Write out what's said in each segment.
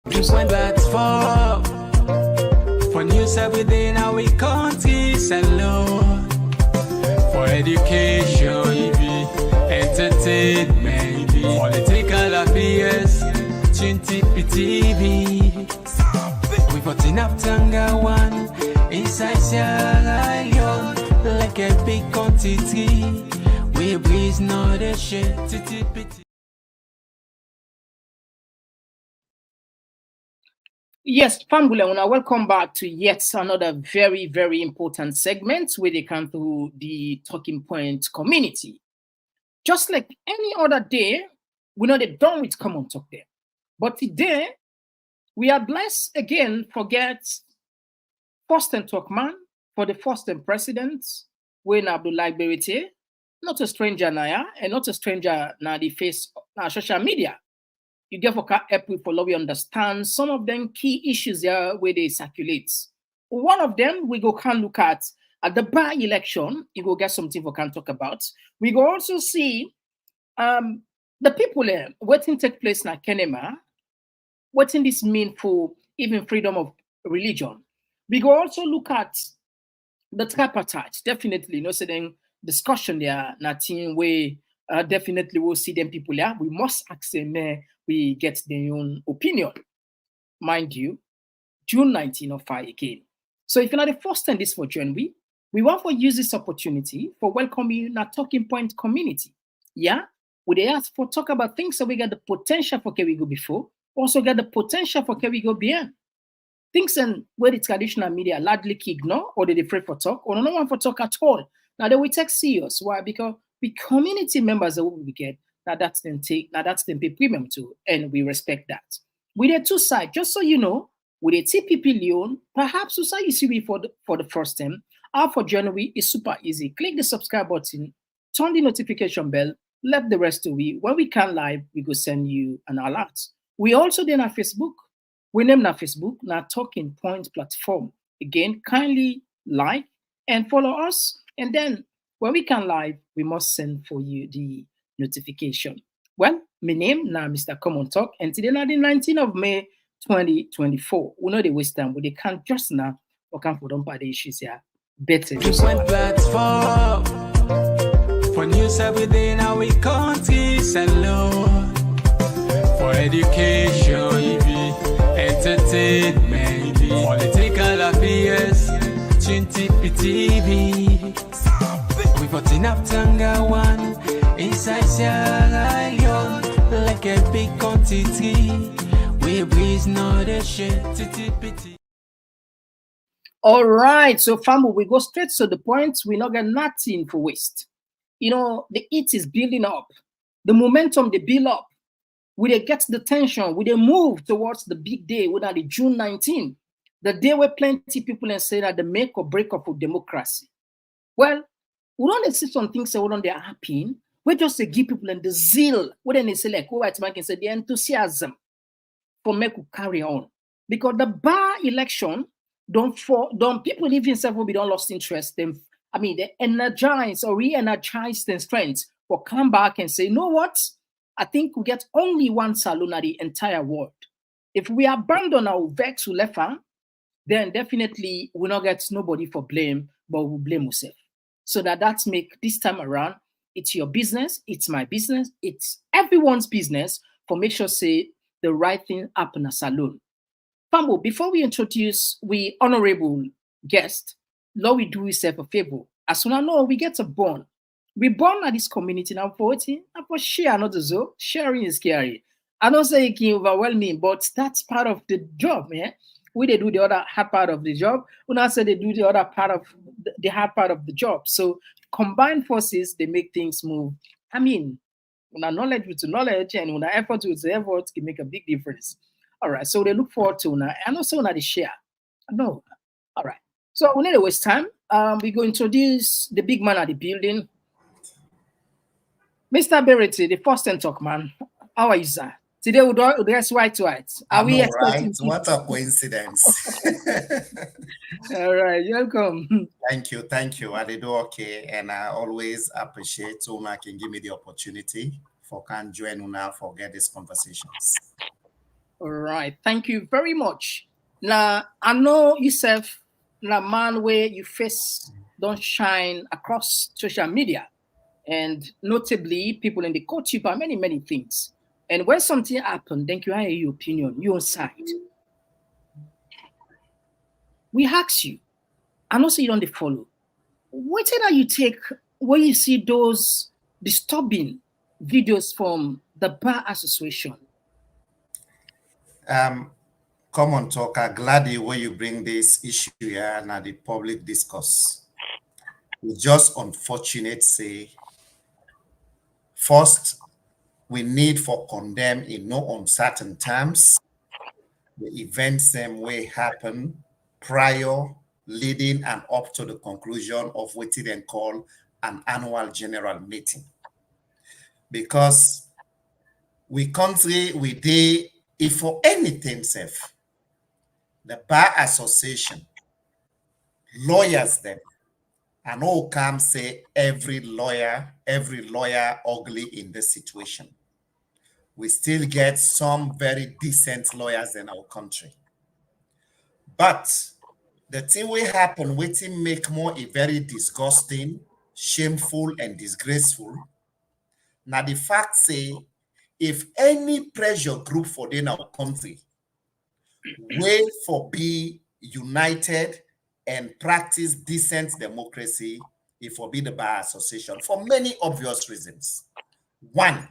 Just one platform for news everything our countries alone. For education, entertainment, political affairs, TV. We put enough Tanga one inside Saga, like a big quantity. We breeze not a shit. Yes, family, welcome back to yet another very, very important segment where they come through the talking point community. Just like any other day, we know they're done with Komon-Tok there. But today, we are blessed again forget first and talk man for the first and president, Wayne Abdullah Berite, not a stranger now, and not a stranger now the face social media. You get for help with follow we understand some of them key issues there where they circulate. One of them we go can look at the by-election, you go get something we can talk about. We go also see the people there, what thing take place in Kenema, what thing this mean for even freedom of religion. We go also look at the tripartite, definitely, saying discussion there, nothing way definitely we'll see them people there. We must ask them we get their own opinion. Mind you, June 1905 again. So if you're not the first time this for January, we want to use this opportunity for welcoming you in our talking point community. Yeah, we they ask for talk about things so we get the potential for can we go before, also get the potential for can we go beyond. Things and where the traditional media largely ignore or they afraid for talk or no one for talk at all. Now they will take serious. Why? Because we community members that we get. Now that's them pay premium to, and we respect that. With the two sides, just so you know, with the TPP Leon, perhaps you see we for the first time. Our for January is super easy. Click the subscribe button, turn the notification bell, let the rest of we. When we can live, we go send you an alert. We also then have Facebook. We name our Facebook, now Talking Point platform. Again, kindly like and follow us, and then when we can live, we must send for you the notification. Well, my name now Mr. Komon-Tok, and today now the 19th of May 2024. We know the waste time, but they can't just now work for them by the issues here. Better. Just one platform for news everything our countries alone. For education, entertainment, political affairs, TV. We put enough Tanga one inside Saga, like a big quantity. We breeze not a shit. All right, so family, we go straight to the point. We not get nothing for waste. The heat is building up. The momentum they build up. We they get the tension. We they move towards the big day, whether the June 19th, the day where plenty people and say that the make or break up of democracy. Well, we don't see some things that we don't they are happy. We just give people and the zeal. What then they say like white man can say the enthusiasm for make we carry on. Because the bar election don't people even self will be don't lost interest. They energize or re-energize their strength or come back and say, you know what? I think we get only one saloon at the entire world. If we abandon our vex with left hand, then definitely we'll not get nobody for blame, but we'll blame ourselves. So that's make this time around, it's your business, it's my business, it's everyone's business for make sure say the right thing up in a saloon. Fambo, before we introduce we honorable guest, Lord, we do yourself a favor. As soon as I know we get a born. We born at this community now for it, and for share not so sharing is scary. I don't say it can overwhelm me, but that's part of the job, yeah. We they do the other hard part of the job. We not say they do the other part of the hard part of the job. So combined forces, they make things move. When our knowledge with knowledge and when our effort with effort can make a big difference. All right, so they look forward to now. And also now the share. No. All right. So we need to waste time. We go introduce the big man at the building. Mr. Berity, the first and talk man. How are you, sir? Today we dress white. Are we expecting? Right? What a coincidence. All right, welcome. Thank you. I did okay, and I always appreciate Una can give me the opportunity for can join Una for get these conversations. All right. Thank you very much. Now, I know yourself, now, man, where you face don't shine across social media, and notably people in the court about many, many things. And when something happens, then you have your opinion, your side. We ask you, and also you don't follow. What that you take when you see those disturbing videos from the Bar Association? Komon-Tok, I'm glad the way you bring this issue here and the public discourse. It's just unfortunate, say, first, we need for condemn in no uncertain terms the events same way happen prior, leading and up to the conclusion of what they then call an annual general meeting. Because we country, we did, if for anything safe, the Bar Association, lawyers them, and all come say every lawyer ugly in this situation. We still get some very decent lawyers in our country. But the thing will happen, waiting make more a very disgusting, shameful, and disgraceful. Now the fact say, if any pressure group for in our country will for be united and practice decent democracy, it will be the Bar Association for many obvious reasons. One,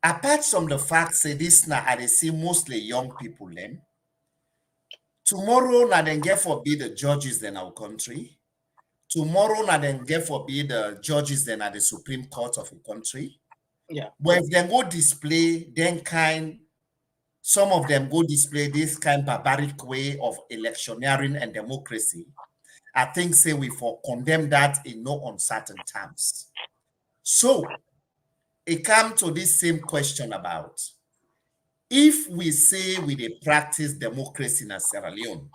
apart from the fact say this now I see mostly young people then, tomorrow now then get for be the judges in our country. Tomorrow now then get for be the judges then at the Supreme Court of the country. Yeah. But if they go display then some of them go display this kind barbaric way of electioneering and democracy, I think say we for condemn that in no uncertain terms. So it comes to this same question about if we say we dey practice democracy in Sierra Leone,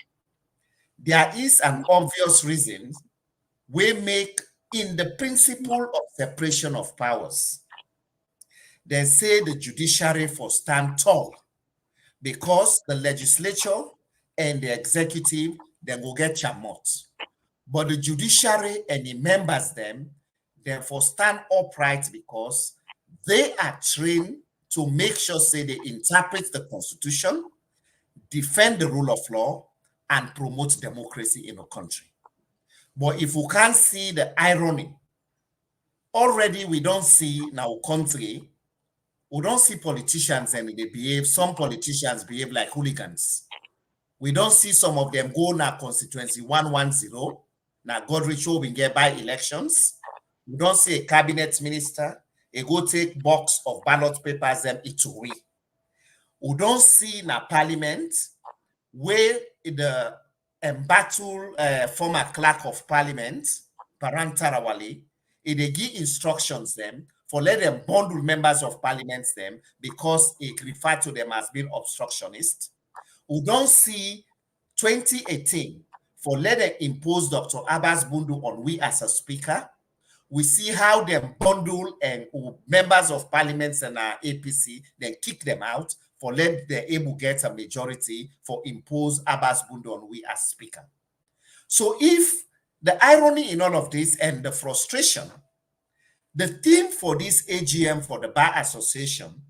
there is an obvious reason we make in the principle of separation of powers. They say the judiciary for stand tall because the legislature and the executive then go get chamot. But the judiciary and the members them therefore stand upright because they are trained to make sure say they interpret the constitution, defend the rule of law, and promote democracy in a country. But if we can't see the irony, already we don't see in our country, we don't see politicians and they behave, some politicians behave like hooligans. We don't see some of them go now constituency 110, now Godrich will get by elections. We don't see a cabinet minister, a go take box of ballot papers and it away. We don't see in a parliament where the embattled former clerk of parliament, Parantarawali, they give instructions them for let them bundle members of parliament them because it referred to them as being obstructionist. We don't see 2018 for let them impose Dr. Abbas Bundu on we as a speaker. We see how them bundle and members of parliaments and our APC then kick them out for let the able get a majority for impose Abbas Bundu on we as speaker. So if the irony in all of this and the frustration, the theme for this AGM for the Bar Association,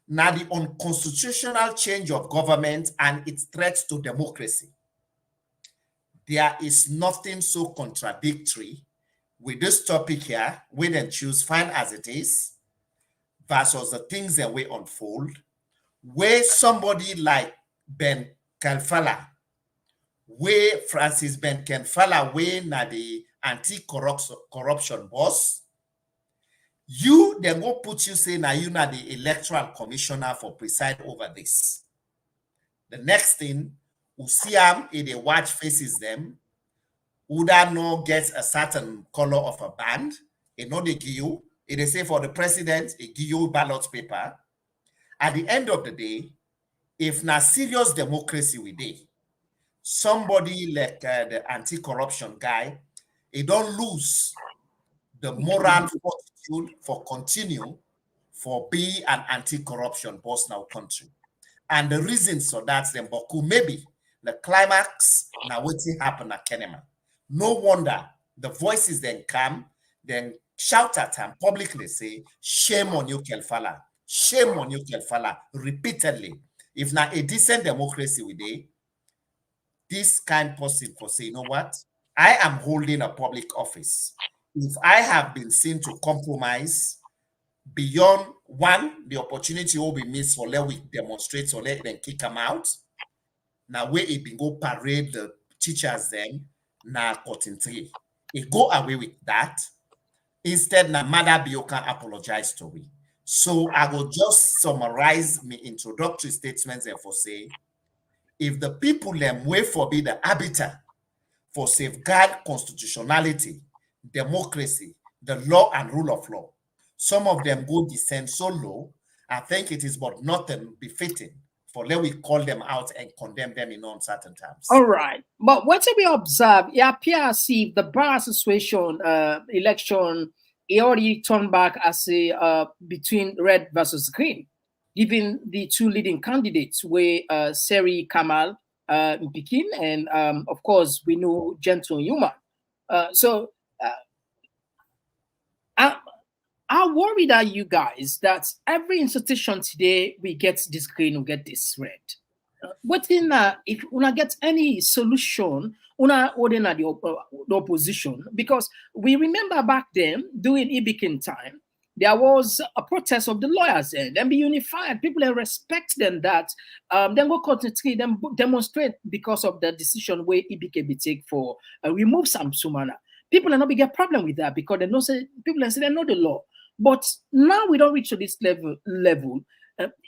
now the unconstitutional change of government and its threats to democracy. There is nothing so contradictory with this topic here, we then choose fine as it is, versus the things that we unfold, where somebody like Ben Kalfala, where Francis Ben Kalfala, where na the anti-corruption boss, you then go put you say now you na the electoral commissioner for preside over this. The next thing, we see them, they watch faces them, would I know gets a certain color of a band, know they give you, they say for the president, they give you ballot paper. At the end of the day, if na serious democracy we dey, somebody like the anti-corruption guy, he don't lose the moral fortitude for continue for being an anti-corruption boss now country. And the reasons for that, then Boku, maybe the climax now what's happen at Kenema. No wonder the voices then come, then shout at him publicly, say, shame on you, Kelfala. Shame on you, Kelfala, repeatedly. If not a decent democracy with this kind person for say, you know what? I am holding a public office. If I have been seen to compromise beyond one, the opportunity will be missed for let we demonstrate or let them kick them out. Now where it be go parade the teachers then now cutting three. It go away with that. Instead, na Mother Bioka apologize to me. So I will just summarize my introductory statements and for say, if the people them wait for be the arbiter for safeguard constitutionality, democracy, the law and rule of law, some of them go descend so low, I think it is but nothing befitting for let we call them out and condemn them in uncertain terms. All right. But what we observe, it appears if the bar situation election, it already turned back as a between red versus green, given the two leading candidates were Seri Kamal in Pekin and of course we know Gentle Human. How worried are you guys that every institution today we get this green, we get this red? What in if we get any solution, una ordinary the opposition? Because we remember back then during Ibikin time, there was a protest of the lawyers and then be unified. People and respect them that then go continue them demonstrate because of the decision where Ibike be take for remove some sumana. People are not big a problem with that because they know say people say they know the law. But now we don't reach to this level.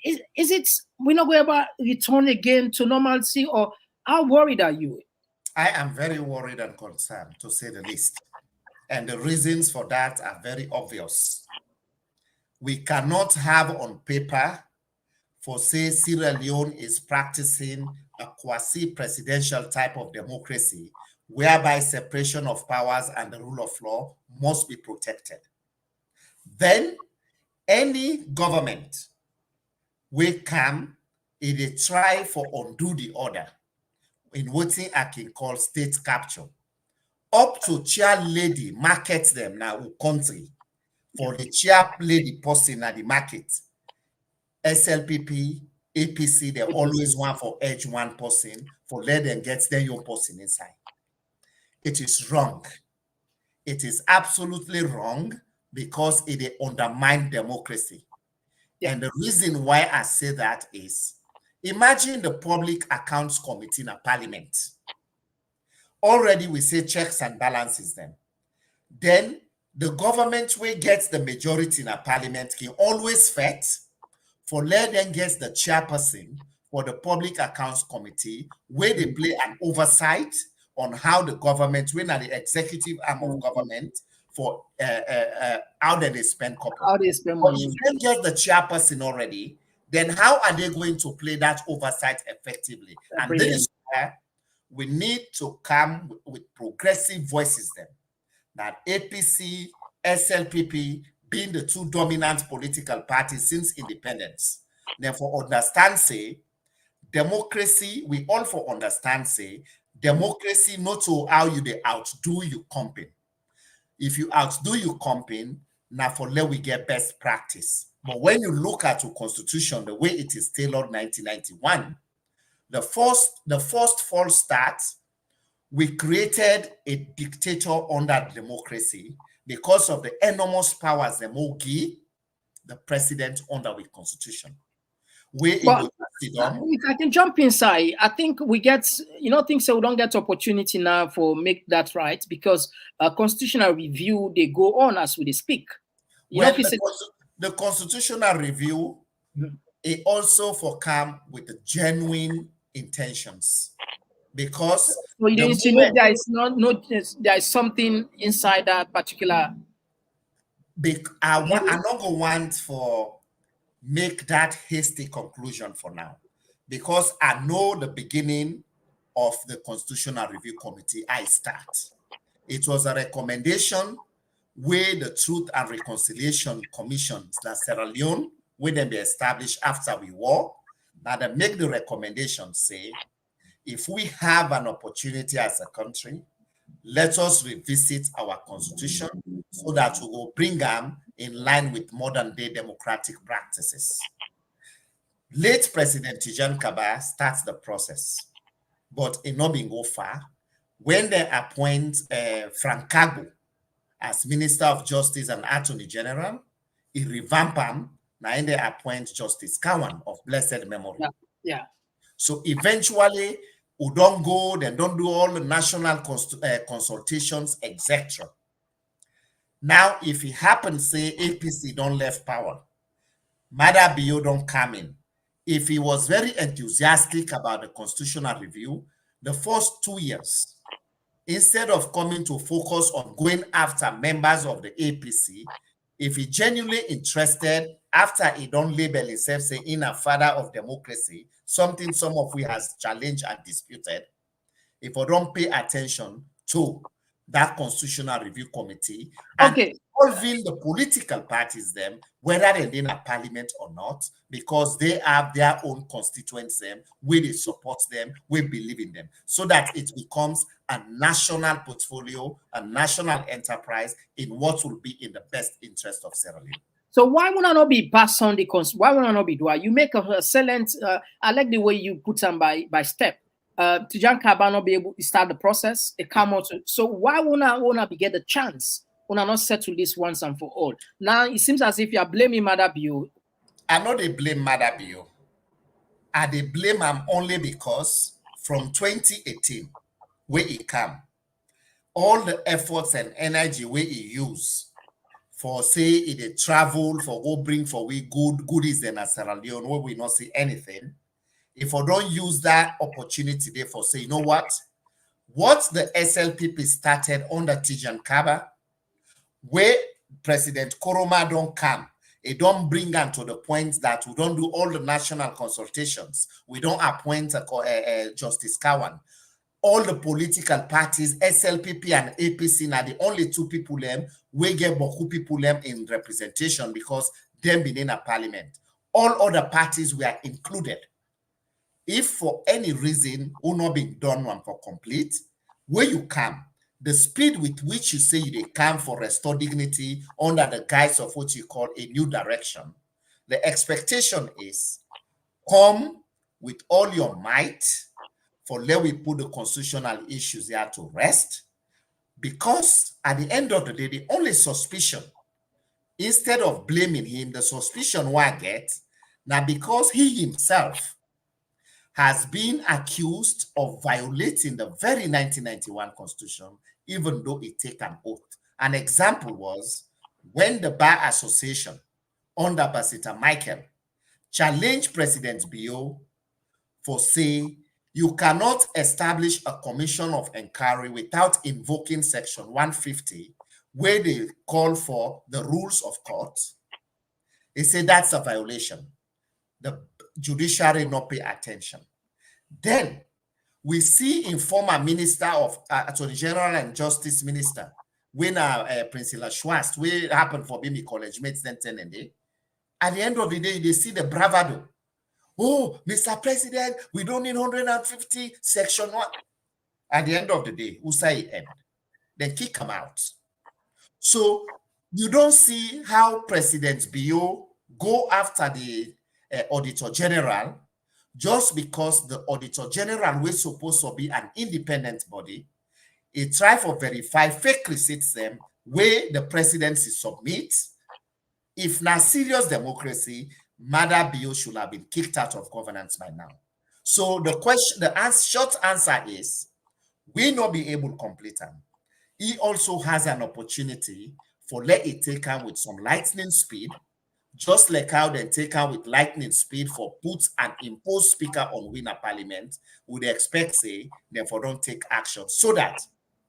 Is it we're not going to return again to normalcy, or how worried are you? I am very worried and concerned, to say the least. And the reasons for that are very obvious. We cannot have on paper for say Sierra Leone is practicing a quasi-presidential type of democracy whereby separation of powers and the rule of law must be protected. Then any government will come if they try for undo the order in what I can call state capture. Up to chair lady market them now country for the chair lady person at the market. SLPP, APC, they always want for edge one person for let them get their own person inside. It is wrong. It is absolutely wrong because it undermines democracy. Yeah. And the reason why I say that is, imagine the Public Accounts Committee in a parliament. Already we say checks and balances them. Then the government where gets the majority in a parliament can always fight for let them get the chairperson for the Public Accounts Committee where they play an oversight on how the government, when are the executive arm of government, for how they spend copper. How they spend money. If they get the chairperson already, then how are they going to play that oversight effectively? And this is where we need to come with progressive voices then. That APC, SLPP being the two dominant political parties since independence. Therefore, understand, say, democracy, we all for understand, say, democracy not to how you they outdo you comping. If you outdo you comping, now for let we get best practice. But when you look at the constitution, the way it is tailored 1991, the first false start, we created a dictator under democracy because of the enormous powers the give the president under the constitution. Well, if I can jump inside, I think we get, things that we don't get opportunity now for make that right because constitutional review, they go on as we speak. Well, the constitutional review, it also for come with the genuine intentions. Because so you need to know there is something inside that particular. I don't want for make that hasty conclusion for now, because I know the beginning of the Constitutional Review Committee. I start. It was a recommendation where the Truth and Reconciliation Commissions that Sierra Leone, where they be established after we war, that they make the recommendation say, if we have an opportunity as a country, let us revisit our constitution so that we will bring them in line with modern day democratic practices. Late President Tijan Kaba starts the process, but it not been go far. When they appoint Frank Kago as Minister of Justice and Attorney General, he revamp him, now they appoint Justice Kawan of blessed memory. Yeah. So eventually, we don't go, they don't do all the national consultations, etc. Now, if it happens, say APC don't left power, Mada Bio don't come in. If he was very enthusiastic about the constitutional review, the first 2 years, instead of coming to focus on going after members of the APC, if he genuinely interested, after he don't label himself say in a father of democracy, something some of we has challenged and disputed, if we don't pay attention to that constitutional review committee and involving the political parties them, whether they're in a parliament or not, because they have their own constituents them, where they support them, we believe in them, so that it becomes a national portfolio, a national enterprise in what will be in the best interest of Sierra Leone. So why would I not be passed on the why would I not be do? You make a excellent. I like the way you put them by step. Tijan Kaba not be able to start the process. It come out. So why would I be get the chance? Would I not settle this once and for all? Now it seems as if you are blaming Mada Bio. I know they blame Mada Bio. And they blame him only because from 2018, where he come, all the efforts and energy where he use for say it travel for go bring for we goodies in Sierra Leone where we not see anything. If I don't use that opportunity there for say, you know what the SLPP started under Tijan Kaba, where President Koroma don't come, it don't bring them to the point that we don't do all the national consultations. We don't appoint Justice Kawan. All the political parties, SLPP and APC, are the only two people them we get Boku people them in representation because them been in a parliament. All other parties were included. If for any reason will not be done one for complete, where you come, the speed with which you say they come for restore dignity under the guise of what you call a new direction, the expectation is come with all your might for let we put the constitutional issues here to rest, because at the end of the day, the only suspicion, instead of blaming him, the suspicion I get, now because he himself has been accused of violating the very 1991 Constitution, even though it take an oath. An example was when the Bar Association under Basita Michael challenged President Bio for saying you cannot establish a commission of inquiry without invoking Section 150, where they call for the rules of court. They say that's a violation. The judiciary not pay attention. Then we see in former Minister of Attorney General and Justice Minister, when Priscilla Schwartz, where happened for Bimi College mates then and day. At the end of the day, they see the bravado. Oh, Mr. President, we don't need 150, Section 1. At the end of the day, who say it end? Then kick them out. So you don't see how President Bio go after the Auditor General just because the Auditor General was supposed to be an independent body. He try for verify fake receipts them where the presidency submits. If not serious democracy, Mada Bio should have been kicked out of governance by now. So the question, short answer is, we not be able to complete them. He also has an opportunity for let it take him with some lightning speed, just like how they take her with lightning speed for put and impose speaker on winner parliament, would expect say therefore don't take action so that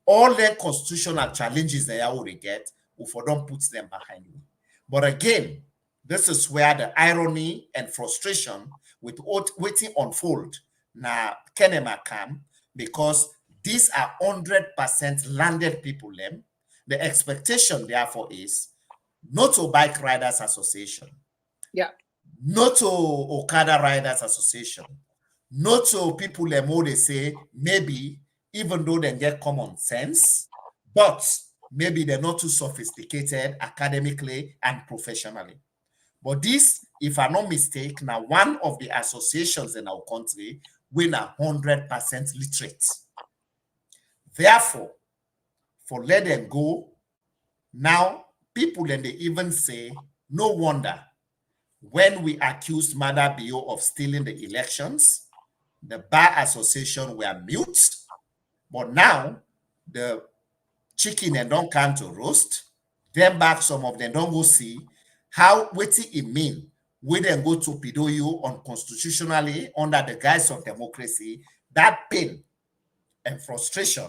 all their constitutional challenges they already get, if we don't put them behind me. But again, this is where the irony and frustration with what waiting unfold now Kenema come, because these are 100% landed people them. the expectation therefore is not to Bike Riders Association, not to Okada Riders Association, not to people they say maybe even though they get common sense, but maybe they're not too sophisticated academically and professionally. But this, if I'm not mistaken, now one of the associations in our country will 100% literate. Therefore, for let them go, now people then they even say, no wonder when we accused Mother Bio of stealing the elections, the Bar Association were mute, but now the chicken and don't come to roast, then back some of them don't go see how what it mean. We then go to pedo you unconstitutionally under the guise of democracy. That pain and frustration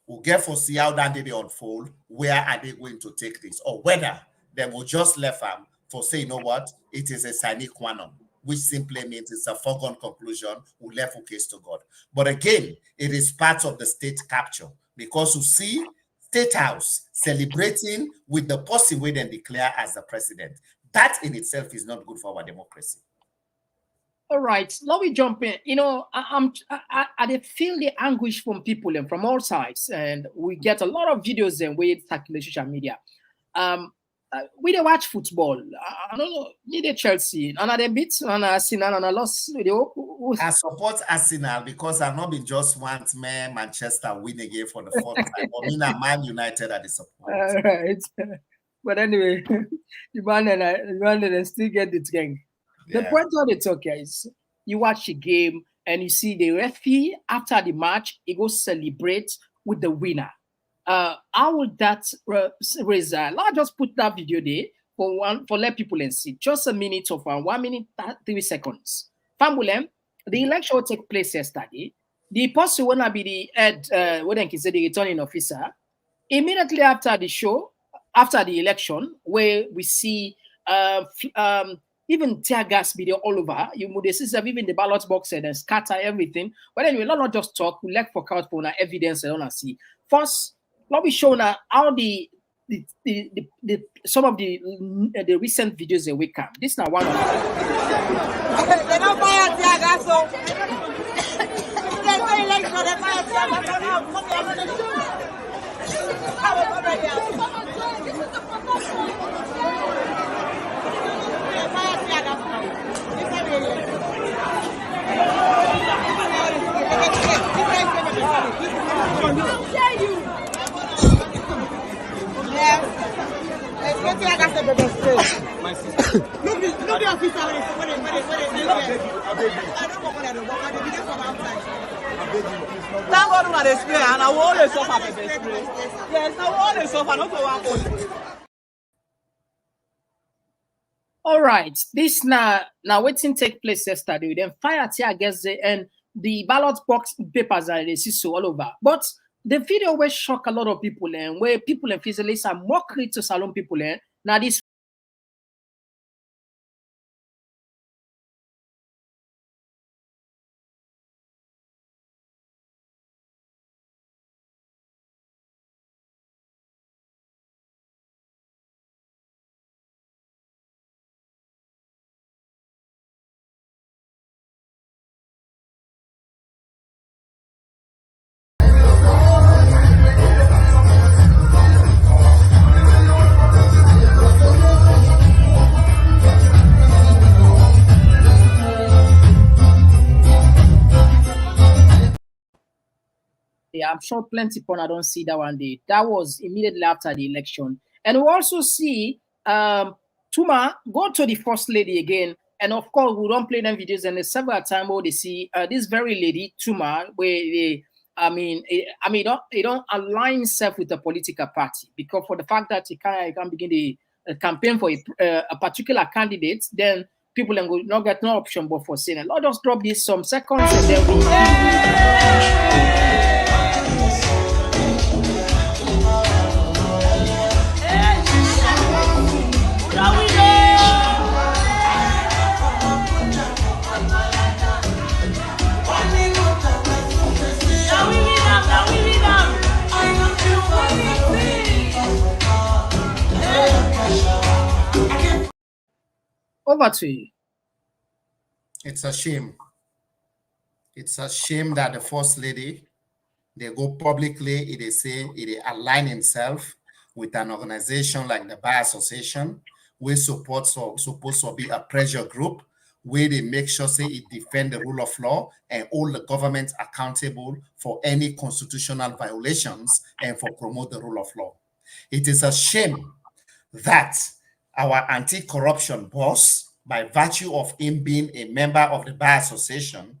will get for see how that they unfold. Where are they going to take this? Or whether they will just left them for say, you know what, it is a sine qua non, which simply means it's a foregone conclusion, we left a case to God. But again, it is part of the state capture because you see State House celebrating with the person we then declare as the president. That in itself is not good for our democracy. All right, let me jump in. You know, I feel the anguish from people and from all sides, and we get a lot of videos and we circulate social media. We don't watch football. I don't know. Need Chelsea. And they beat on Arsenal and I lost. I support Arsenal because I've not been just once Manchester win again for the fourth time. But me and Man United are the support. All right. But anyway, the man and still get the gang. The point of the talk is you watch a game and you see the referee after the match, he goes celebrate with the winner. How would that result? I'll just put that video there for let people and see. Just a minute of 1 minute 3 seconds. Famulem, the election will take place yesterday. The person wanna be the head, what can say the returning officer. Immediately after the show, after the election, where we see even tear gas video all over, you would see even the ballot box and scatter everything. But anyway, not just talk, we like for count for evidence and all and see. First, let me show now how the some of the recent videos that we come. This is now one of them. They don't buy a tear gas, so Thank God we are the spray, and I will always suffer for the spray. Yes, I will always suffer, not for one point. All right, this now waiting take place yesterday. Then fire tear gas and the ballot box papers are they see so all over. But the video will shock a lot of people and where people and physicists are mockery to Salon people and now this. I'm sure plenty people I don't see that one day. That was immediately after the election. And we also see Tuma go to the first lady again. And of course, we don't play them videos and several times where they see this very lady, Tuma, where they, they don't align himself with a political party because for the fact that he can begin the campaign for a particular candidate, then people will not get no option but for saying, Lord, just drop this some seconds and then we. over to you. It's a shame. It's a shame that the First Lady, they go publicly, they say they align himself with an organization like the Bar Association, we support supposed to be a pressure group where they make sure say it defend the rule of law and hold the government accountable for any constitutional violations and for promote the rule of law. It is a shame that our anti-corruption boss, by virtue of him being a member of the Bar Association,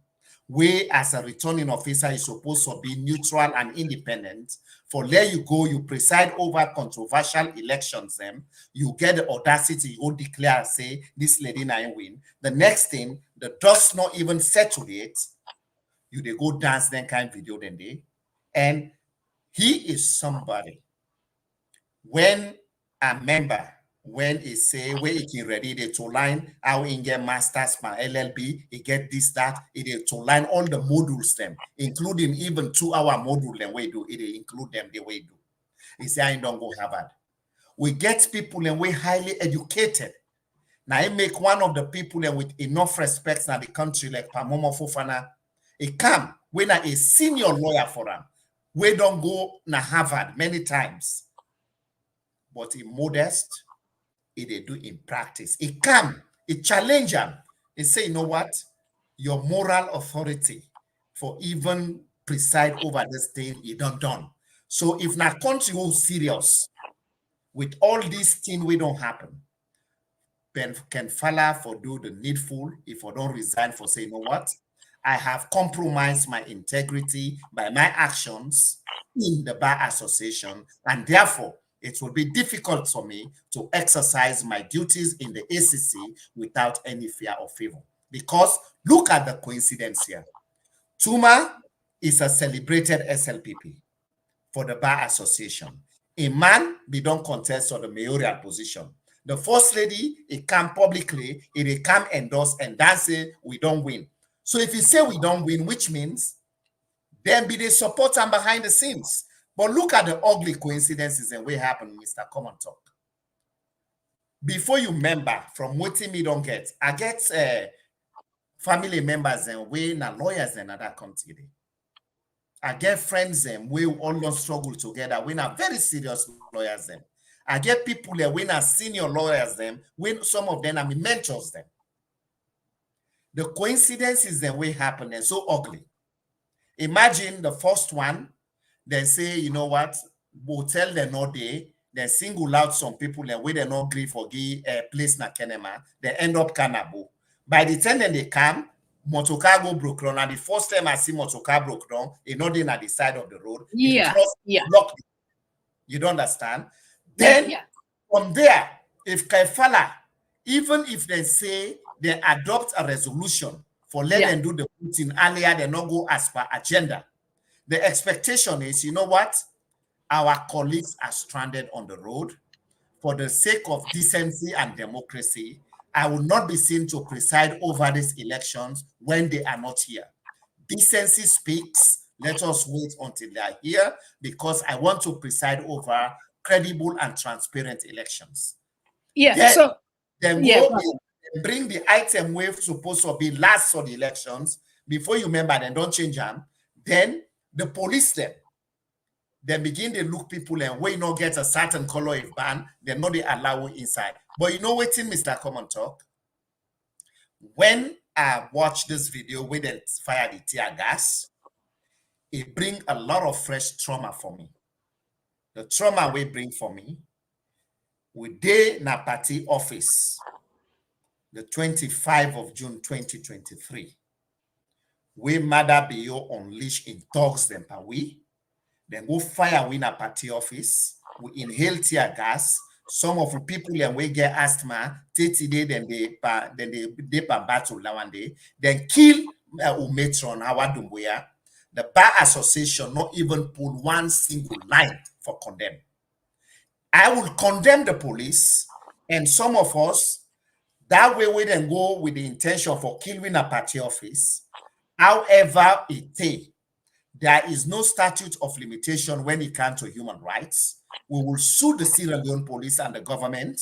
we as a returning officer is supposed to be neutral and independent. For there you go, you preside over controversial elections, you get the audacity, you declare, say, this lady na win. The next thing, the dust not even settle it, you they go dance then kind video then they. And he is somebody. When a member, when he say where he can ready they to line how he get masters my LLB, he get this, that, it to line all the modules them, including even 2-hour module and we do it include them the way do. He say I don't go Harvard. We get people and we highly educated. Now I make one of the people and with enough respect in the country like Pamomo Fofana. He come when a senior lawyer for him. We don't go na Harvard many times. But he modest, they do in practice. It come, it challenge him. It say, you know what? Your moral authority for even preside over this thing, you don't done. So if na country who's serious with all these things we don't happen, Ben can falla for do the needful if I don't resign for say, you know what? I have compromised my integrity by my actions in the Bar Association, and therefore it will be difficult for me to exercise my duties in the ACC without any fear or favor. Because look at the coincidence here. Tuma is a celebrated SLPP for the Bar Association. A man, we don't contest for the mayoral position. The First Lady, it come publicly, it come endorse and then say we don't win. So if you say we don't win, which means then be the support and behind the scenes. But look at the ugly coincidences and what happened, Mr. Komon-Tok. Before you remember, from what me don't get, I get family members and we na lawyers and other country. I get friends and we all don't struggle together. We are very serious lawyers them. I get people that we are senior lawyers them. When some of them are mentors them. The coincidences that we happen and so ugly. Imagine the first one. They say, you know what, we'll tell them no day, they single out some people and we they not agree for give place na Kenema, they end up Kanabo. By the time they come, motorcar go broke down. And the first time I see motorcar broke down, it's not in at the side of the road. Yeah. Blocked. You don't understand? Then from there, if Kaifala, even if they say they adopt a resolution for let them do the voting earlier, they not go as per agenda. The expectation is, you know what? Our colleagues are stranded on the road. For the sake of decency and democracy, I will not be seen to preside over these elections when they are not here. Decency speaks. Let us wait until they are here because I want to preside over credible and transparent elections. Yeah. Then bring the item we're supposed to be last for the elections. Before you remember, then don't change them. Then the police then begin to look people and we not get a certain color if ban, they not they allow you inside. But you know what, Mr. Komon-Tok? When I watch this video where they fire the tear gas, it bring a lot of fresh trauma for me. The trauma we bring for me, we day na party office, the 25th of June 2023. We mother be you unleash in dogs them per we. Then go fire we in a party office. We inhale tear gas. Some of the people and we get asthma. 30 days then they battle now one day. Then kill Umetron Hawadumbuya. The Bar Association not even pull one single line for condemn. I will condemn the police and some of us that way we then go with the intention for killing a party office. However it takes, there is no statute of limitation when it comes to human rights. We will sue the Sierra Leone police and the government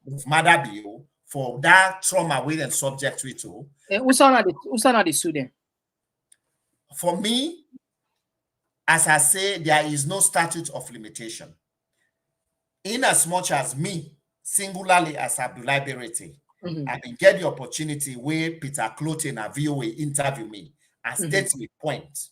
of Madabio for that trauma we then subject to it to. Who's not the student? For me, as I say, there is no statute of limitation. In as much as me, singularly as Abdullah Berete, I can get the opportunity where Peter Clote and a VOA interview me and state my point.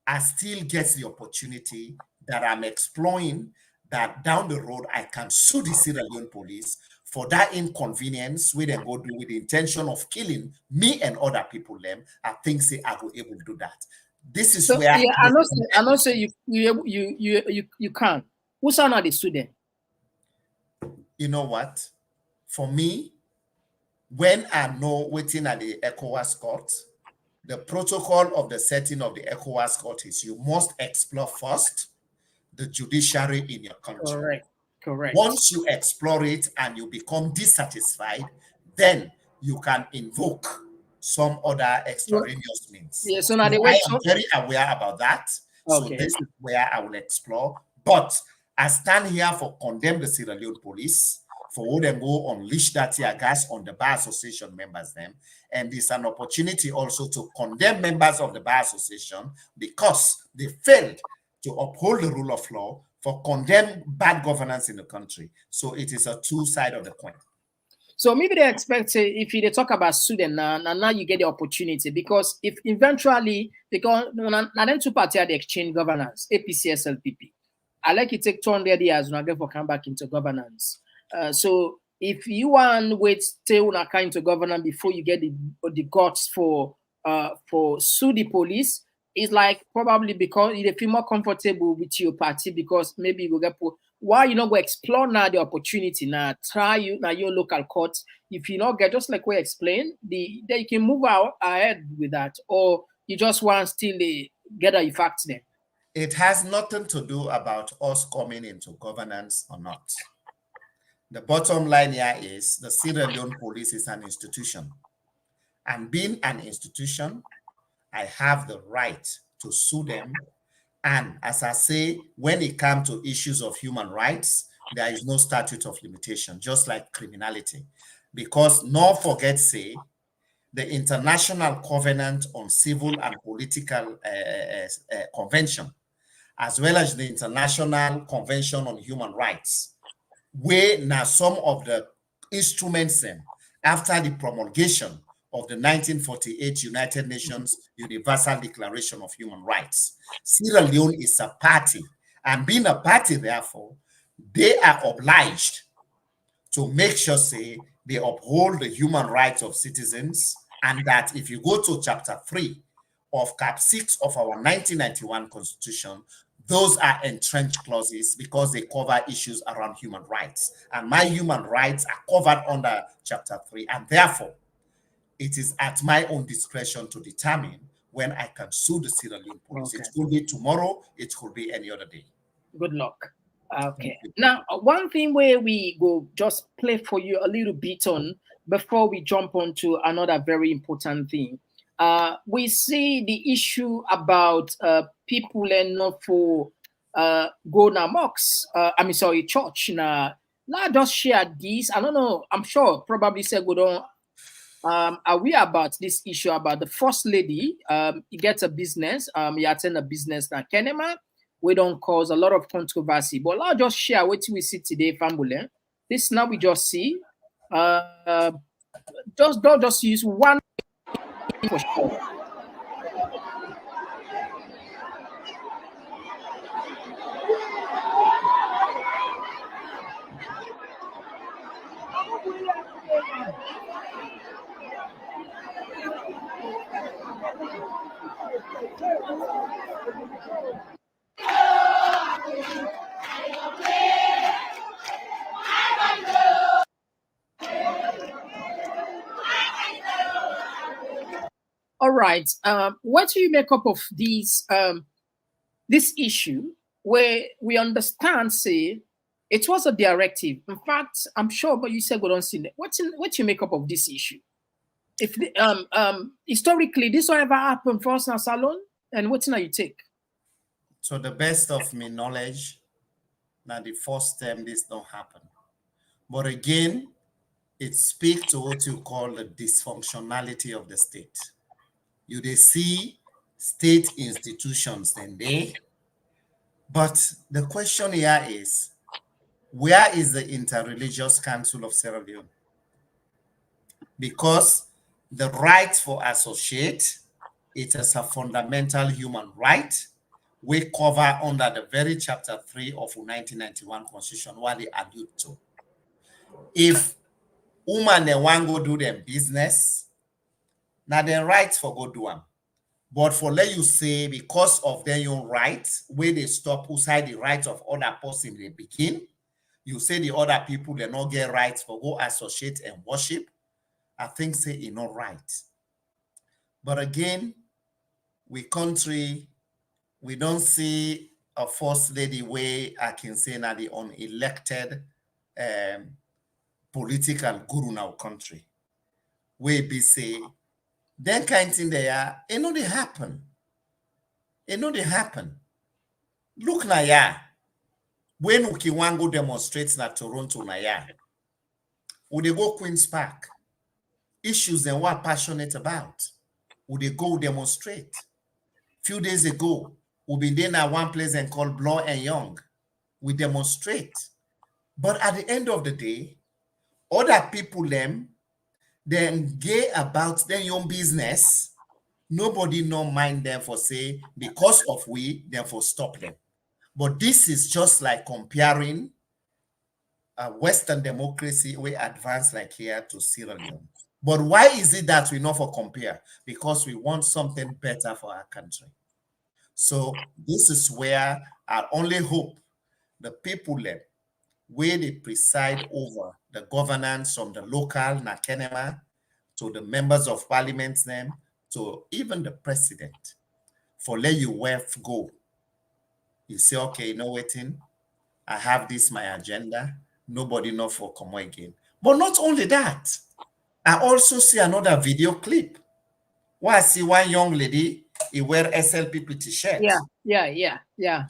I still get the opportunity that I'm exploring that down the road I can sue the Sierra Leone police for that inconvenience we then go do with the intention of killing me and other people. Them, I think say I will able to do that. This is where I know say you can't. Who's not the student? You know what? For me, when I know waiting at the ECOWAS court, the protocol of the setting of the ECOWAS court is you must explore first the judiciary in your country. Correct. Once you explore it and you become dissatisfied, then you can invoke some other extraneous means. Yeah, so I now am very aware about that. Okay. So this is where I will explore. But I stand here for condemn the Sierra Leone police for who them go unleash that tear gas on the Bar Association members them. And it's an opportunity also to condemn members of the Bar Association because they failed to uphold the rule of law, for condemn bad governance in the country. So it is a two-sided of the coin. So maybe they expect if they talk about student now you get the opportunity, because if eventually because now them two parties are the exchange governance, APC, SLPP. I like it take 200 years when I get for come back into governance. So if you want to wait till una come into governance before you get the guts for sue the police, it's like probably because you feel more comfortable with your party because maybe you get why you not go explore now the opportunity now try you now your local court. If you not get just like we explained, then you can move ahead with that, or you just want still get a facts there. It has nothing to do about us coming into governance or not. The bottom line here is the Sierra Leone police is an institution, and being an institution, I have the right to sue them. And as I say, when it comes to issues of human rights, there is no statute of limitation, just like criminality. Because not forget, say, the International Covenant on Civil and Political Convention, as well as the International Convention on Human Rights, where now some of the instruments after the promulgation of the 1948 United Nations Universal Declaration of Human Rights. Sierra Leone is a party, and being a party, therefore, they are obliged to make sure, say, they uphold the human rights of citizens, and that if you go to Chapter 3 of Cap 6 of our 1991 Constitution, those are entrenched clauses because they cover issues around human rights. And my human rights are covered under Chapter 3, and therefore, it is at my own discretion to determine when I can sue the Sierra Leone police. Okay. It could be tomorrow, it could be any other day. Good luck. Okay. Now, one thing where we go just play for you a little bit on before we jump on to another very important thing. We see the issue about people and not for go na mosques. Church. Now, just share this. I don't know. I'm sure probably say go down. Aware about this issue about the first lady. He gets a business. He attend a business now. Kenema, we don't cause a lot of controversy. But I'll just share what we see today, family. This now we just see. Don't just use one for sure. All right. What do you make up of these this issue where we understand, say, it was a directive. In fact, I'm sure, but you said we don't see that. What you make up of this issue? If historically this will ever happen for us in Salon, and what now you take? To the best of my knowledge, now the first time this don't happen. But again, it speaks to what you call the dysfunctionality of the state. You they see state institutions then they, but the question here is, where is the Interreligious Council of Sierra Leone? Because the right for associate, it is a fundamental human right. We cover under the very chapter 3 of the 1991 Constitution, what they allude to. If women they want go do their business, now their rights for go do them. But for let you say, because of their own rights, where they stop outside the rights of other person they begin, you say the other people they not get rights for go associate and worship. I think say it's not right. But again, we country, we don't see a first lady way I can say now the unelected political guru in our country. We be say, then kind of thing they are, it know they happen. It know they happen. Look na ya, when Ukiwango demonstrates na Toronto na ya, would they go Queen's Park? Issues and what passionate about? Would they go demonstrate? Few days ago, we been there at one place and called Blanc and Young. We demonstrate. But at the end of the day, other people them, then gay about their own business. Nobody no mind them for say, because of we, therefore stop them. But this is just like comparing a Western democracy we advance like here to Sierra Leone. But why is it that we not for compare? Because we want something better for our country. So this is where I only hope the people there, where they preside over the governance from the local Nakenema to the members of parliament them to even the president, for let you where go. You say, okay, you know waiting, I have this my agenda. Nobody know for come again. But not only that, I also see another video clip where I see one young lady, he wear SLPP t-shirt. Yeah.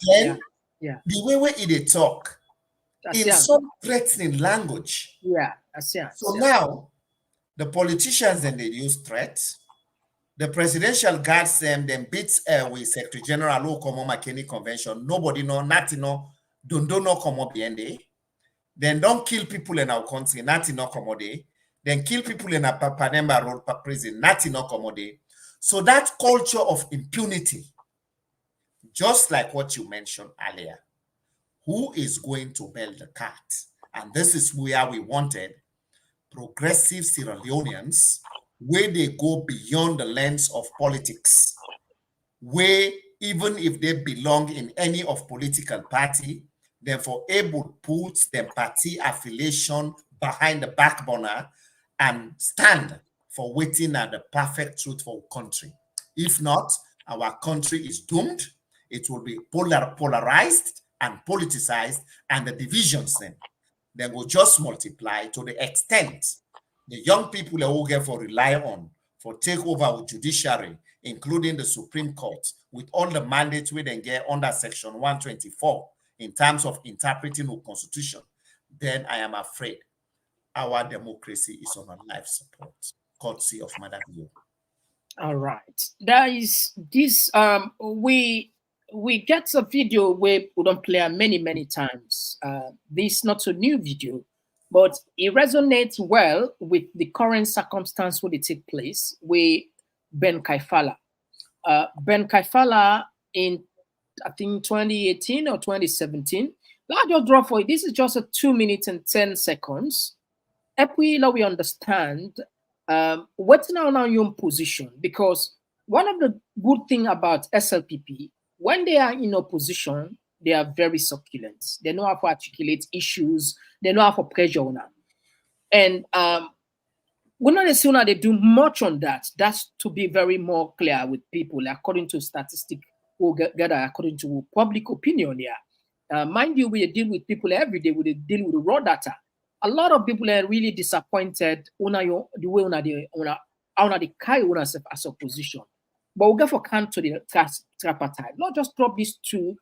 Then Yeah. the way they talk in That's some threatening language. yeah. That's So now the politicians then they use threats. The presidential guards them beats with Secretary General who come on McKinney Convention. Nobody know, nothing no, don't know come up the Then don't kill people in our country, nothing no come there. Then kill people in a Papanemba Road prison, nothing no come there. So that culture of impunity, just like what you mentioned earlier, who is going to bail the cat? And this is where we wanted progressive Sierra Leoneans, where they go beyond the lens of politics, where even if they belong in any of political party, therefore able to put their party affiliation behind the back burner and stand for waiting at the perfect truth for our country. If not, our country is doomed. It will be polarized and politicized, and the divisions then will just multiply to the extent the young people that will get for rely on for take over with judiciary, including the Supreme Court, with all the mandates we then get under Section 124 in terms of interpreting the Constitution, then I am afraid our democracy is on a life support, courtesy of Madam Yo. All right. There is this we get a video where we don't play many times. This not a new video, but it resonates well with the current circumstance where they take place with Ben Kaifala. Ben Kaifala in I think 2018 or 2017. Let just drop for it. This is just a 2 minutes and 10 seconds. If we understand what's now your position, because one of the good thing about SLPP, when they are in opposition, they are very succulent. They know how to articulate issues. They know how to pressure on them. And we're not assuming they do much on that. That's to be very more clear with people, according to statistics we'll gather, according to public opinion here. Mind you, we deal with people every day. We deal with raw data. A lot of people are really disappointed the way they carry themselves as opposition. But we'll get for can to the tripartite. Not just drop these two.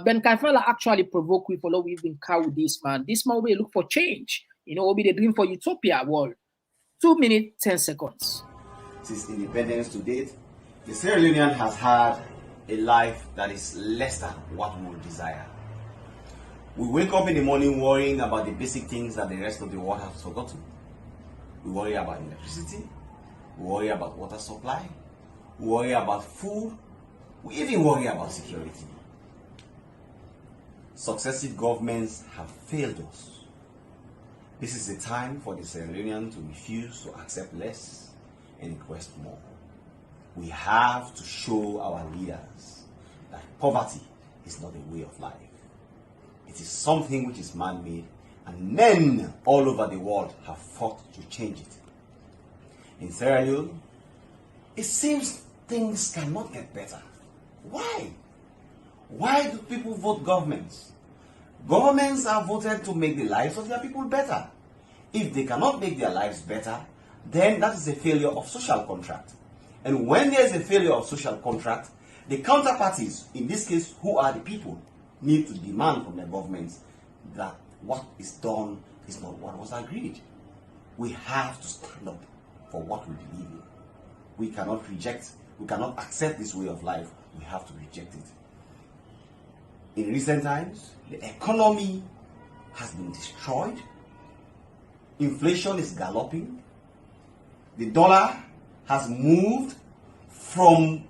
Ben Kaifala actually provoked people. We've been carried with this man. This man will look for change. Will be the dream for utopia world. 2 minutes, 10 seconds. Since independence to date, the Sierra Leonean has had a life that is less than what we would desire. We wake up in the morning worrying about the basic things that the rest of the world has forgotten. We worry about electricity, we worry about water supply, we worry about food, we even worry about security. Successive governments have failed us. This is a time for the Sierra Leonean to refuse to accept less and request more. We have to show our leaders that poverty is not a way of life. It is something which is man-made, and men all over the world have fought to change it. In Sierra Leone, it seems things cannot get better. Why? Why do people vote governments? Governments are voted to make the lives of their people better. If they cannot make their lives better, then that is a failure of social contract. And when there is a failure of social contract, the counterparties, in this case, who are the people, need to demand from their governments that what is done is not what was agreed. We have to stand up for what we believe in. We cannot reject, we cannot accept this way of life. We have to reject it. In recent times, the economy has been destroyed. Inflation is galloping. The dollar has moved from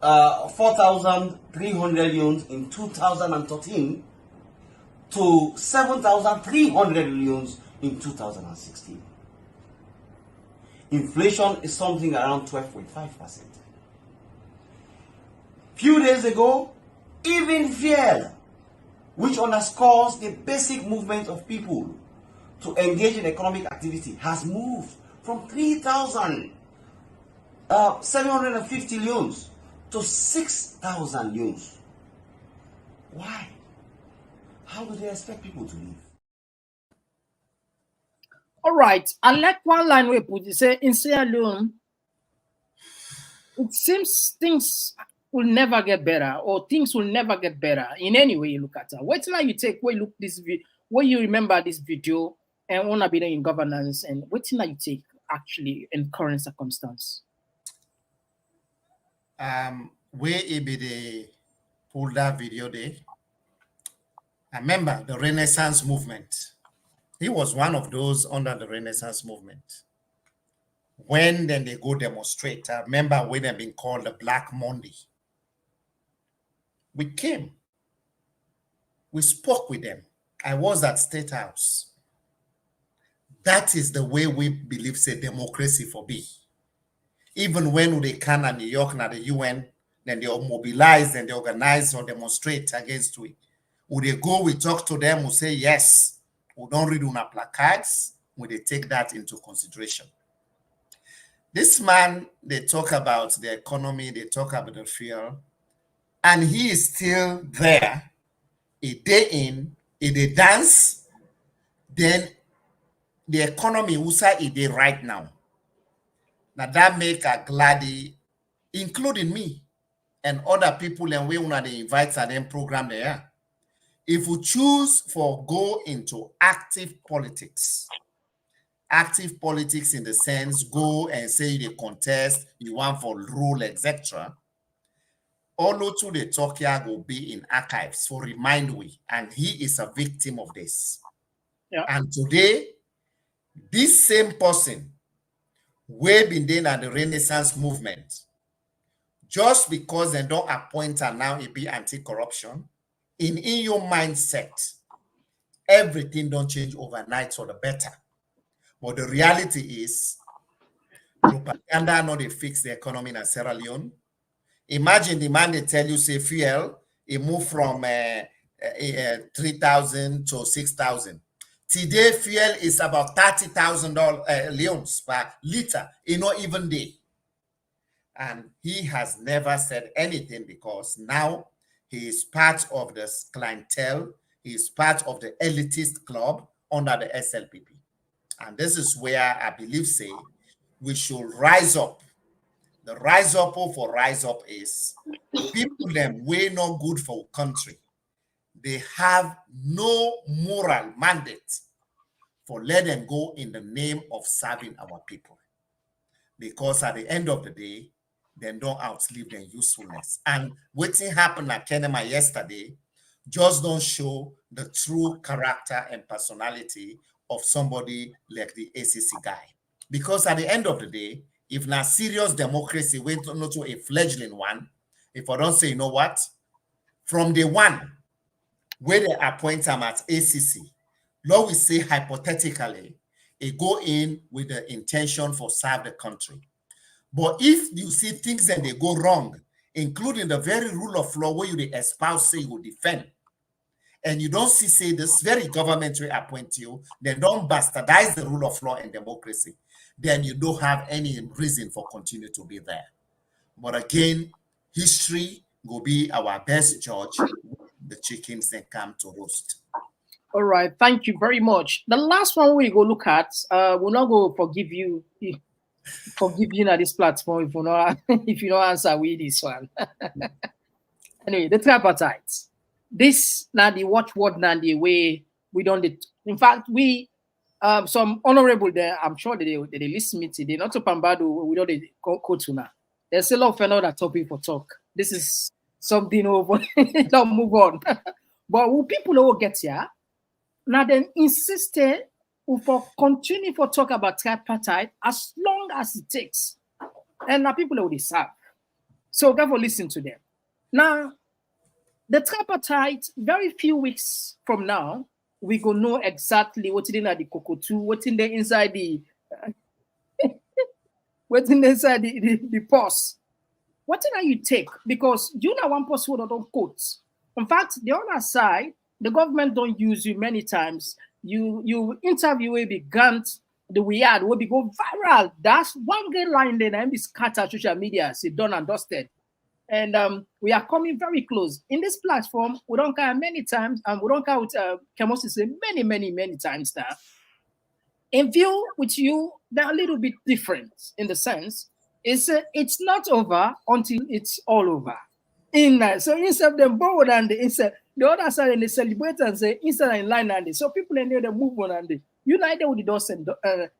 4,300 leones in 2013 to 7,300 leones in 2016. Inflation is something around 12.5%. Few days ago, even fuel, which underscores the basic movement of people to engage in economic activity, has moved from 3,750 leones to 6,000 leones. Why? How do they expect people to live? All right. I like one line we put. It say in Sierra Leone, it seems things will never get better, or things will never get better in any way you look at it. Wait till you take where you look this video, where you remember this video and wanna be there in governance, and wait till you take actually in current circumstance. Where it be the pull that video there. I remember the Renaissance movement. He was one of those under the Renaissance movement. When then they go demonstrate, I remember when they've been called the Black Monday. We came. We spoke with them. I was at State House. That is the way we believe say democracy for be. Even when they can at New York and at the UN, then they mobilize and they organize or demonstrate against we. Would they go, we talk to them, we say yes. We don't read on our placards, would they take that into consideration? This man, they talk about the economy, they talk about the fuel, and he is still there, a day in, a day dance, then the economy usa a day right now. Now that make a gladdy, including me and other people, and we want to invite them program there. If we choose for go into active politics in the sense go and say you contest, you want for rule, etc. All to the talk here will be in archives for remind we, and he is a victim of this. Yeah. And today, this same person way been there at the Renaissance movement, just because they don't appoint her now it be anti-corruption, in your mindset, everything don't change overnight for the better. But the reality is, propaganda not they fix the economy in Sierra Leone. Imagine the man they tell you say fuel, it moved from 3,000 to 6,000. Today, fuel is about $30,000 leones per liter, not even day. And he has never said anything because now he is part of this clientele. He is part of the elitist club under the SLPP. And this is where I believe say we should rise up. The rise up for rise up is people them way not good for country. They have no moral mandate for let them go in the name of serving our people. Because at the end of the day, they don't outlive their usefulness. And what happened at Kenema yesterday just don't show the true character and personality of somebody like the ACC guy. Because at the end of the day, if not serious democracy, we're not to a fledgling one, if I don't say, you know what, from day one, where they appoint them at ACC, Lord, we say hypothetically, it go in with the intention for serve the country. But if you see things and they go wrong, including the very rule of law where you espouse, say you will defend, and you don't see, say, this very government will appoint you, then don't bastardize the rule of law and democracy, then you don't have any reason for continue to be there. But again, history will be our best judge. The chickens then come to roast. All right, thank you very much. The last one we go look at, we'll not go forgive you at this platform if you not if you don't answer with this one. Anyway, the tripartite. This now the watchword now the way we don't. In fact, we some honorable there. I'm sure they listen me today. Not to Pambado, we don't go to now. There's a lot of another topic for talk. This is something over. Don't move on. But will people all get here? Now then insisted for continue for talk about tripartite as long as it takes. And now people will serve. So therefore listen to them. Now, the tripartite, very few weeks from now, we go know exactly what's in the cocoa, what's in the inside the what's in the inside the purse. What thing you take? Because you know one person who don't quote. In fact, the other side, the government don't use you many times. You interview will be Gant, the weird will be go viral. That's one great line there and be scattered social media, say done and dusted. And we are coming very close. In this platform, we don't count many times, and we don't count Kemosi say many times now. In view with you, they're a little bit different in the sense it's not over until it's all over. So instead of them bored and the other side and they celebrate and say instead in line and so people in there they move on and they united with the dust and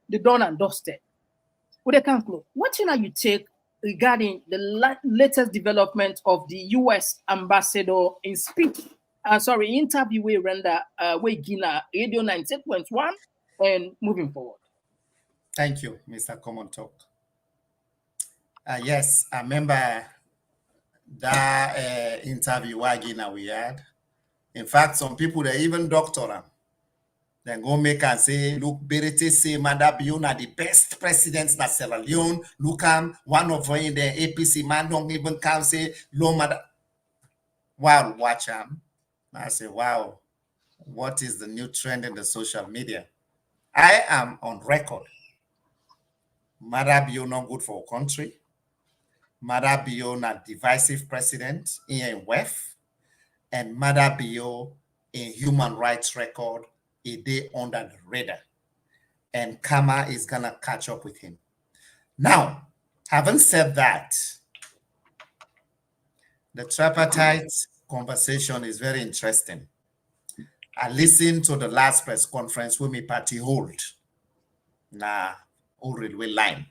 the done and dusted. With the conclude, what you take regarding the latest development of the U.S. ambassador in speech? Interview we render we Gina Radio 98.1 and moving forward. Thank you, Mr. Komon-Tok. Yes, I remember that interview we had. In fact, some people, they even doctor them. Then go make and say, look, Berete say, Manda Biona, the best presidents na Sierra Leone. Look, one of them in the APC man don't even come say, low Manda. Wow, watch him. I say, wow, what is the new trend in the social media? I am on record. Mada Biona good for our country. Mada Biona divisive president here in WEF. And Mada Bio a human rights record a day under the radar. And Kama is gonna catch up with him. Now, having said that, the tripartite conversation is very interesting. I listened to the last press conference with me party hold. Na railway line.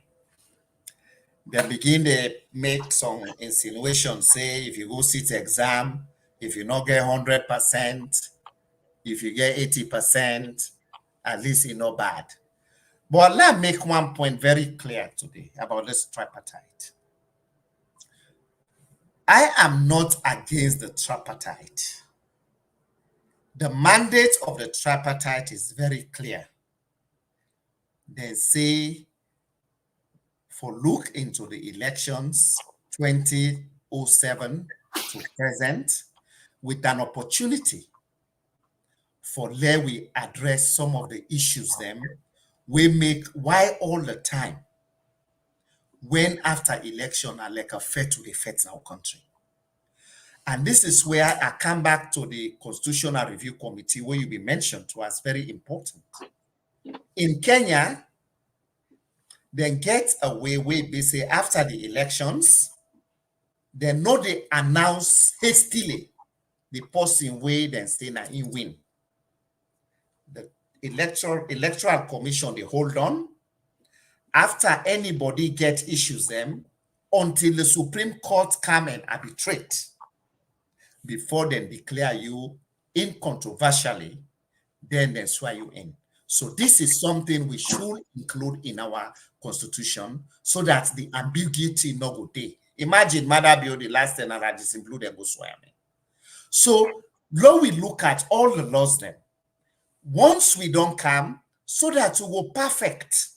They begin to make some insinuations, say if you go sit exam, if you not get 100%, if you get 80%, at least it's not bad. But let me make one point very clear today about this tripartite. I am not against the tripartite. The mandate of the tripartite is very clear. They say for look into the elections 2007 to present with an opportunity for let we address some of the issues them we make why all the time when after election are like a fate to the fate in our country. And this is where I come back to the Constitutional Review Committee where you be mentioned to us very important. In Kenya, they get away where they say after the elections, they know they announce hastily the person way then say na in win. electoral commission, they hold on. After anybody get issues them, until the Supreme Court come and arbitrate, before then declare you incontroversially, then they swear you in. So this is something we should include in our constitution so that the ambiguity no go dey. Imagine Mother Bill the last time I disinclude and go swear me. So now we look at all the laws then. Once we don't come, so that we will perfect,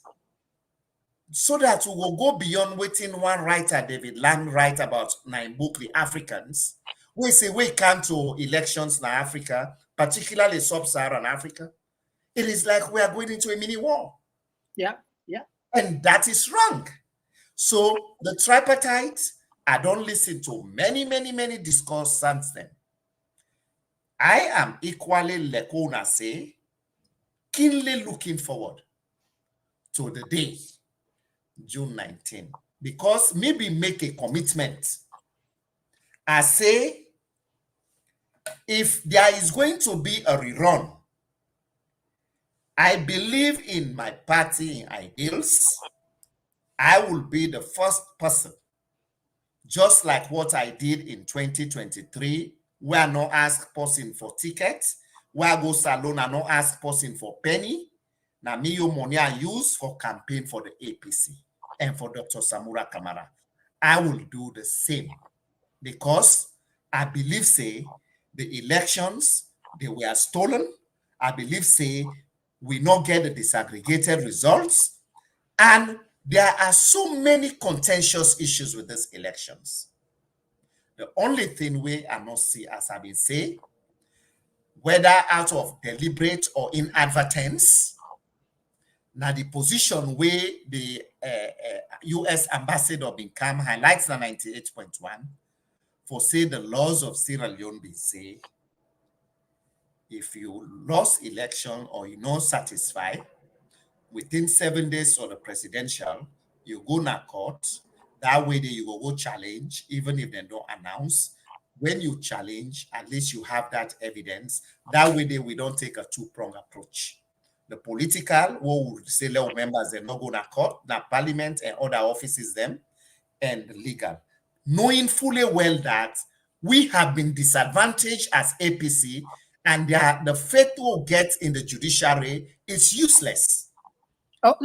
so that we will go beyond waiting one writer, David Lang, write about nine book, The Africans. We say we come to elections in Africa, particularly sub-Saharan Africa. It is like we are going into a mini war. Yeah. And that is wrong. So the tripartite, I don't listen to many discourse since then. I am equally, like Ona say, keenly looking forward to the day, June 19, because maybe make a commitment. I say, if there is going to be a rerun, I believe in my party in ideals. I will be the first person, just like what I did in 2023, where I no ask person for tickets, where I go salon and no ask person for penny. Now me your money I use for campaign for the APC and for Dr. Samura Kamara. I will do the same because I believe say the elections they were stolen. I believe say we not get the disaggregated results, and there are so many contentious issues with these elections. The only thing we are not see, as I've been saying, whether out of deliberate or inadvertence, now the position where the U.S. ambassador Bingham highlights the 98.1 for say the laws of Sierra Leone be say, if you lost election or you're not satisfied, within 7 days of the presidential, you go to court. That way you go challenge, even if they don't announce. When you challenge, at least you have that evidence. That way we don't take a two-pronged approach. The political, who would say legal members, they not go to court, the parliament and other offices them, and the legal. Knowing fully well that we have been disadvantaged as APC, and the faith we'll get in the judiciary is useless. Oh,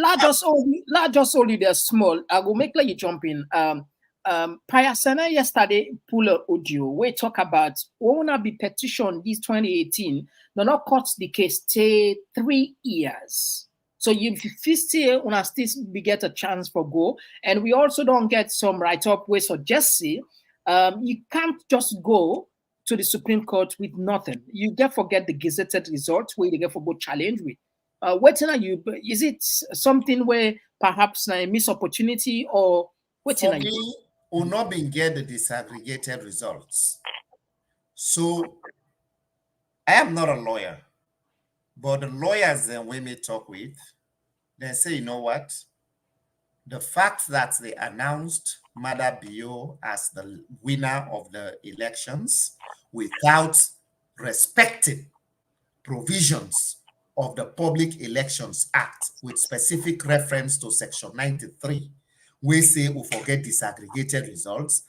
just only they're small. I will make like you jump in. Payasana yesterday pull a audio. We talk about wanna be petition this 2018. No, not cut the case stay 3 years. So you still wanna still get a chance for go, and we also don't get some write up where suggest you can't just go to the Supreme Court with nothing. You get forget the gazetted results where you get for go challenge with. What are you? Is it something where perhaps a missed opportunity or what? For me, will not been get the disaggregated results. So I am not a lawyer, but the lawyers that we may talk with, they say, you know what? The fact that they announced Mada Bio as the winner of the elections without respecting provisions of the Public Elections Act with specific reference to Section 93, we say we forget disaggregated results.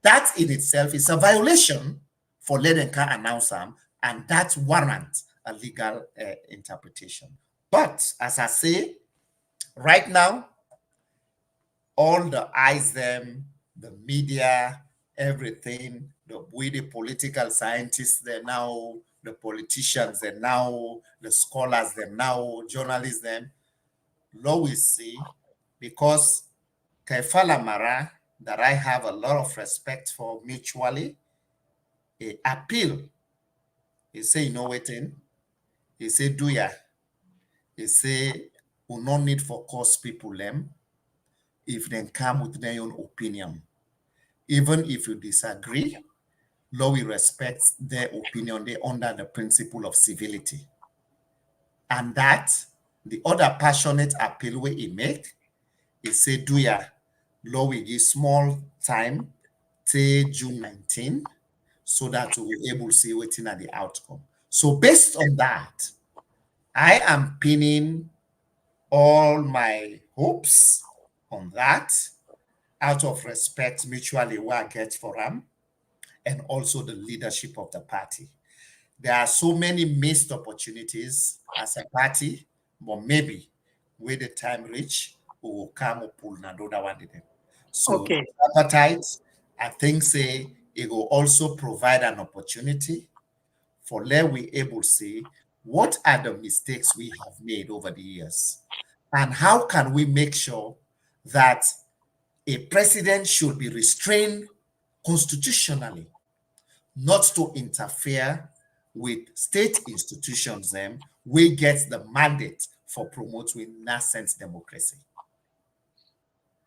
That in itself is a violation for letting can announce them, and that warrants a legal interpretation. But as I say, right now, all the eyes them, the media, everything, the way the political scientists they now, the politicians they now, the scholars they now, journalists them, law we see, because Kaifala Mara, that I have a lot of respect for mutually, a appeal. He say, you know what in? He say, do ya? He say, we no need for cause people them if they come with their own opinion. Even if you disagree, law will respect their opinion. They under the principle of civility. And that, the other passionate appeal we make, is say, do ya? Law will give small time till June 19, so that we will able to see waiting at the outcome. So based on that, I am pinning all my hopes on that out of respect mutually what I get for them and also the leadership of the party. There are so many missed opportunities as a party, but maybe with the time reach, we will come up pull another one of them. So Okay. appetite, I think say it will also provide an opportunity for let we able to see what are the mistakes we have made over the years and how can we make sure that a president should be restrained constitutionally not to interfere with state institutions them we get the mandate for promoting nascent democracy.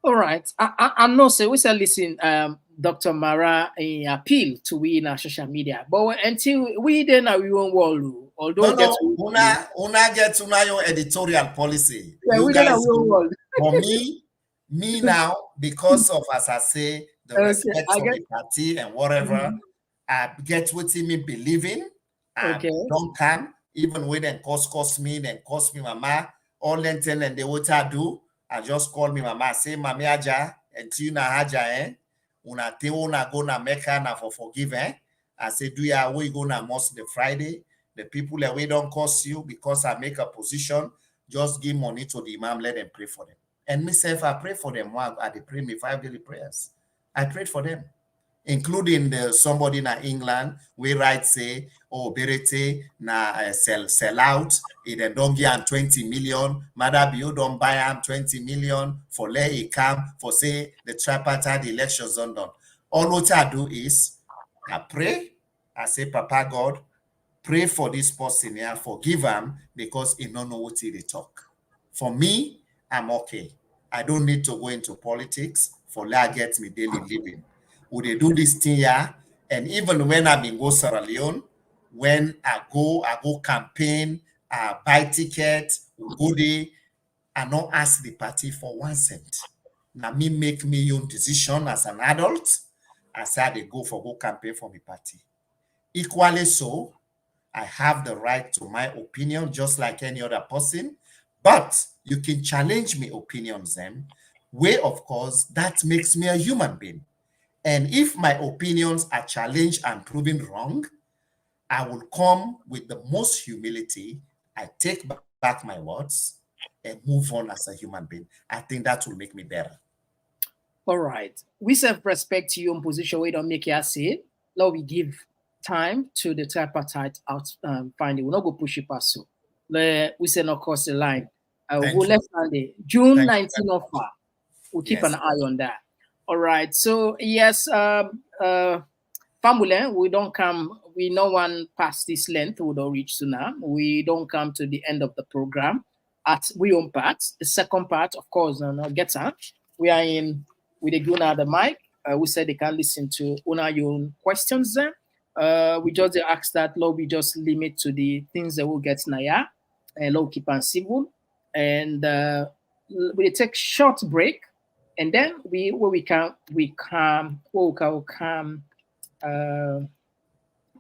All right. I know, say we say listen, Dr. Mara appeal to we in our social media, but until we then are we won't wall. Although No, get no, una get una your editorial policy. yeah, You we then are guys we won't do. wall. For me now, because of as I say, the Okay, respect I for get. the party and whatever, Mhm. I get what me believe in. I Okay. don't can, even when they cost me, then cost me mama, all then tell and the what I do, I just call me mama, say mami aja, and tina haja, una te una go na meka na for forgive, I say, do ya we go na mosque the Friday? The people that we don't cost you because I make a position, just give money to the imam, let them pray for them. And myself, I pray for them. While they pray me 5 daily prayers. I prayed for them, including somebody in England, we write say, oh, Berete na sell out, then don't give him 20 million, Mother you don't buy him 20 million for let it come for say the tripartite elections undone. All what I do is I pray, I say, Papa God, pray for this person here, forgive him because he don't know what he talk. For me, I'm okay. I don't need to go into politics for that get me daily living. Would they do this thing here? And even when I'm in go Sierra Leone, when I go campaign, I buy tickets, go there, I not ask the party for 1 cent. Now me make me own decision as an adult. I say they go for go campaign for my party. Equally so, I have the right to my opinion just like any other person, but you can challenge me opinions them way of course that makes me a human being. And if my opinions are challenged and proven wrong, I will come with the most humility. I take back my words and move on as a human being. I think that will make me better. All right. We self-respect your own position. We don't make you say. Now we give time to the tripartite out finding. We'll not go push it past so. We say not cross the line. Thank We'll you. left Sunday, June Thank 19 of far. We'll keep Yes. an eye on that. All right. So yes, family, we don't come. We no one past this length. We don't reach to now. We don't come to the end of the program. At we own part. The second part, of course, gets on. We are in with the Guna the mic. We said they can listen to una your own questions there. We just ask that Lord we just limit to the things that will get naya and Lord keep on civil. And we take short break and then we can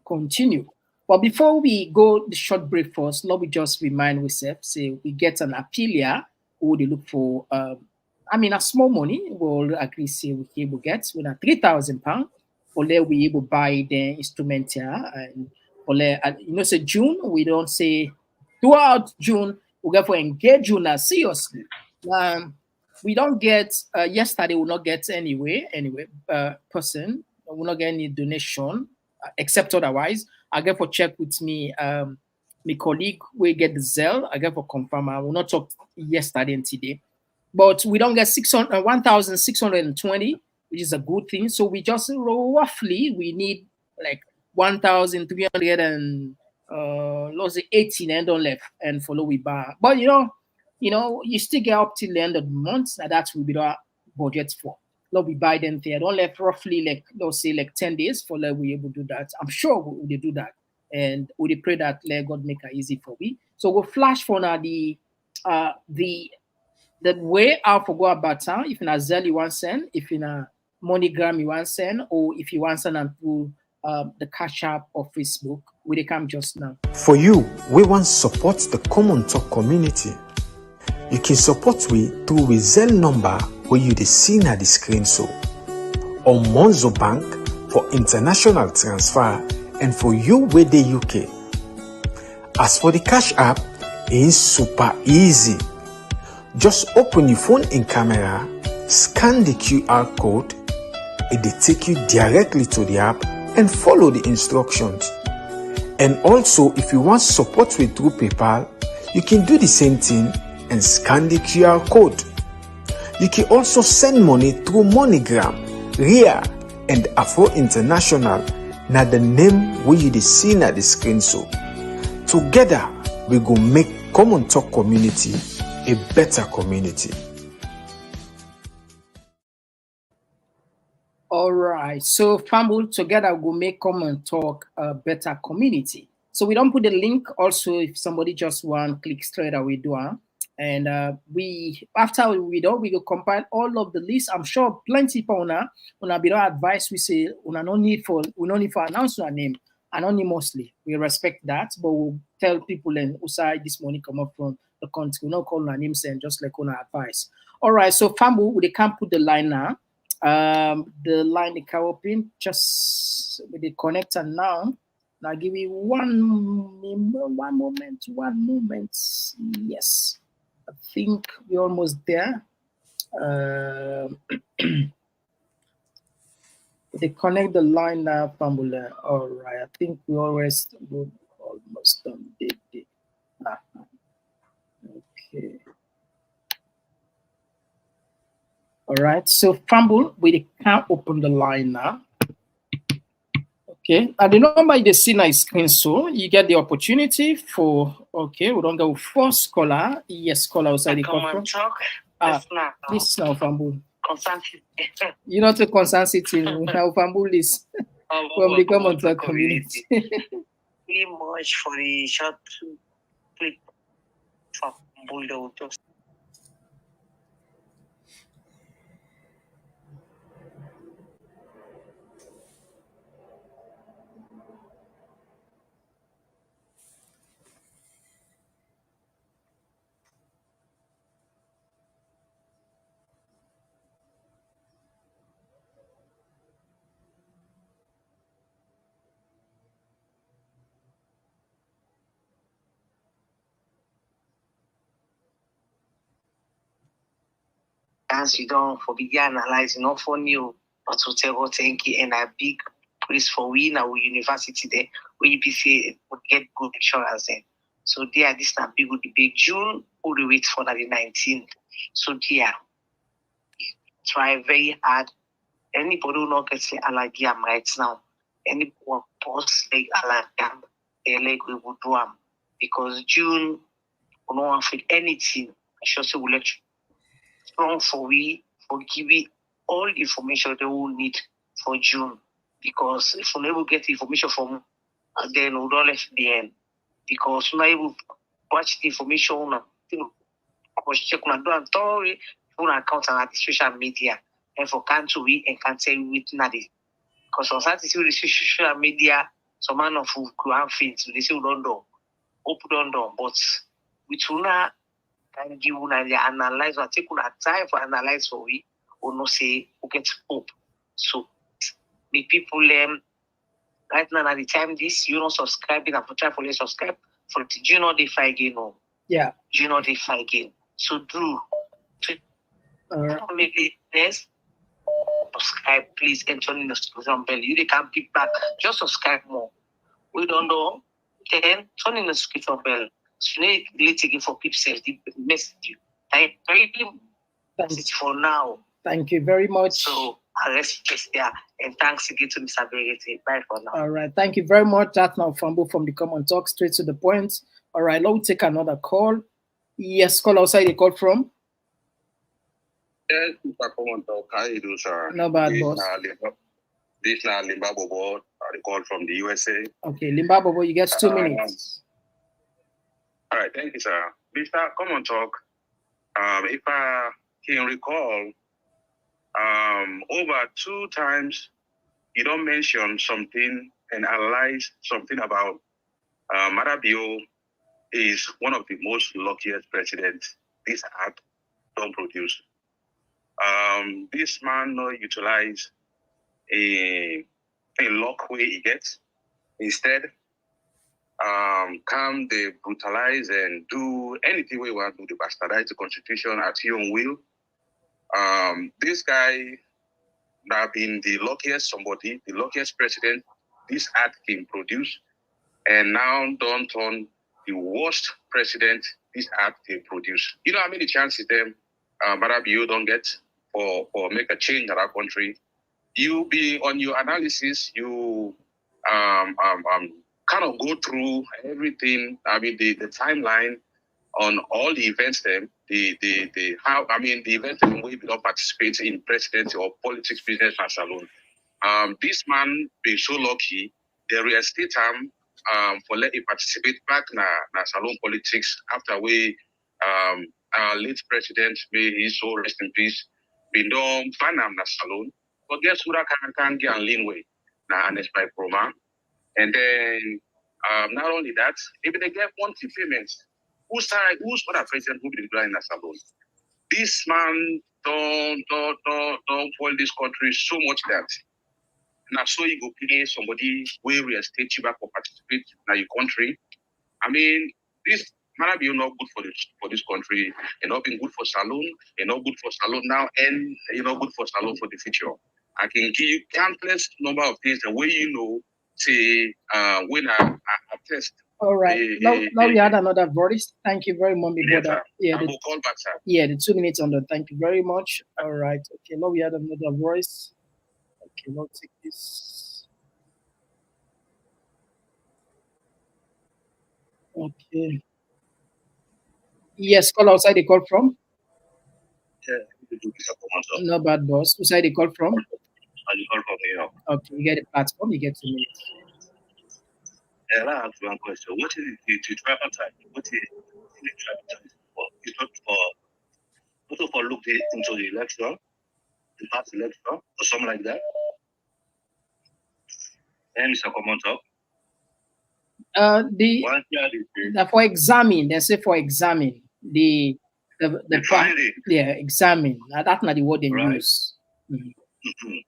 continue. But before we go the short break first, let me just remind ourselves, say we get an appeal here, who they look for a small money, we'll agree say we able get with a £3,000, for let we able buy the instrument here and for let say June, we don't say throughout June, we get for engage June seriously. We don't get yesterday we not get anyway person will not get any donation except otherwise I get for check with me my colleague we get the Zell I get for confirm I will not talk yesterday and today but we don't get 1,620 which is a good thing so we just roughly we need like 1,300 and let's say 18 and on left and follow we buy but you still get up till the end of the month, and that will be our budget for. Not we buy them there. Don't left roughly like let's say like 10 days for let we able to do that. I'm sure we do that. And we pray that let God make it easy for we. So we'll flash for now the way how for go about town. If in a Zelle you want send, if in a MoneyGram you want send, or if you want send and through the Cash App or Facebook. We come just now. For you, we want support the Komon-Tok community. You can support we through the Zelle number where you see na the screen so. Or Monzo Bank for international transfer and for you with the UK. As for the Cash App, it's super easy. Just open your phone in camera, scan the QR code, it will take you directly to the app and follow the instructions. And also, if you want support with through PayPal, you can do the same thing and scan the QR code. You can also send money through MoneyGram, RIA, and Afro International. Now the name where you see na the screen so. Together, we go make Komon-Tok community a better community. All right. So, Fumble, together we'll make Komon-Tok a better community. So we don't put the link. Also, if somebody just want, click straight away do it. And we after we do, we will compile all of the list. I'm sure plenty people una be no advice. We say we no need for announce our name anonymously. We respect that, but we'll tell people and usai this money come up from the country. We not call our names and just like on our advice. All right. So Fambu, they can't put the line now. The line they can open just with the connector now. Now give me one moment. Yes. I think we're almost there. They connect the line now, Pambula. All right. I think we almost done. Okay. All right. So Pambul, we can't open the line now. Okay. And the number you see na screen, so you get the opportunity for. Okay, we don't go first caller. Yes, caller outside the conference. This now Fambul. You not a concern city now Fambul is from the Komon-Tok community. Very much for the short clip from Bulldog. As you don't for be analyzing not for new, but to tell thank you and a big praise for we in our university there where you be say would get good insurance then. So there this not big would be June all the way for the 19th. So there try very hard. Anybody who not get say alagiam right now. Anyone post like alagiam, like we would do because June we don't want anything. I sure say we'll let you strong for we for giving all the information they will need for June. Because if we never get the information from then we don't left the end. Because we not able watch the information check on do story on account on the social media and for country we and can tell with nadi. Because on Saturday the social media some man of who grand things they say we don't do. Hope don't do but we too not can give una analyze or take una time for analyze for we or no say we get hope. So the people right now at the time this you don't subscribing and for try for subscribe for do you know the 5 again no? Yeah. Do you know the 5 again? So do maybe yes subscribe please and turn in the subscription bell. You can pick back just subscribe more. We don't know then turn in the subscription bell. So let's again for people the message you. Thank you for now. Thank you very much. So I'll rest just there. And thanks again to Mr. Bergete. Bye for now. All right. Thank you very much. That's now Fambu from the Komon-Tok, straight to the point. All right. Let's take another call. Yes, call outside the call from. Yes, Mr. Komon-Tok. How you do, sir? No bad, boss. This is Limba Bobo. I call from the USA. Okay, Limba Bobo, you get 2 minutes. All right, thank you, sir. Mr. Komon-Tok, if I can recall, over 2 times you don't mention something and analyze something about Marabio is one of the most luckiest presidents this act don't produce. This man not utilize a luck way he gets. Instead, come they brutalize and do anything we want to do, they bastardize the constitution at your own will. This guy have been the luckiest president this act can produce, and now don't turn the worst president this act can produce. You know how many chances them Marabio don't get for make a change in our country? You be on your analysis, you kind of go through everything. I mean the timeline on all the events them, the events in which we don't participate in presidency or politics, business and salon. This man be so lucky, they reinstate him for let him participate back na salon politics after we our late president, may he so rest in peace, been done Fanam na salon. But guess who can get and lean way na by program. And then not only that, if they get one payments, who's other president who be doing a salon? This man don't spoil this country so much that now so you go pay somebody where we estate you back or participate in your country. I mean, this might be not good for this country, and not being good for salon, and not good for salon now, and not good for salon for the future. I can give you countless number of things the way say when I test. All right. Now we had another voice. Thank you very much, my brother. Yeah, I will call back, sir. Yeah, the 2 minutes on the. Thank you very much. All right. Okay. Now we had another voice. Okay. Now take this. Okay. Yes. Call outside. They call from. Yeah. No bad, boss. Who side they call from? You call from here. Okay. You get the platform. You get 2 minutes. I have one question. What is the tripartite? What is the tripartite for? It's not for also for look into the election, the past election, or something like that. And Mr. Komon-Tok. For examine, they say for examine the finding. Yeah, examine. That's not the word they use. Mm-hmm.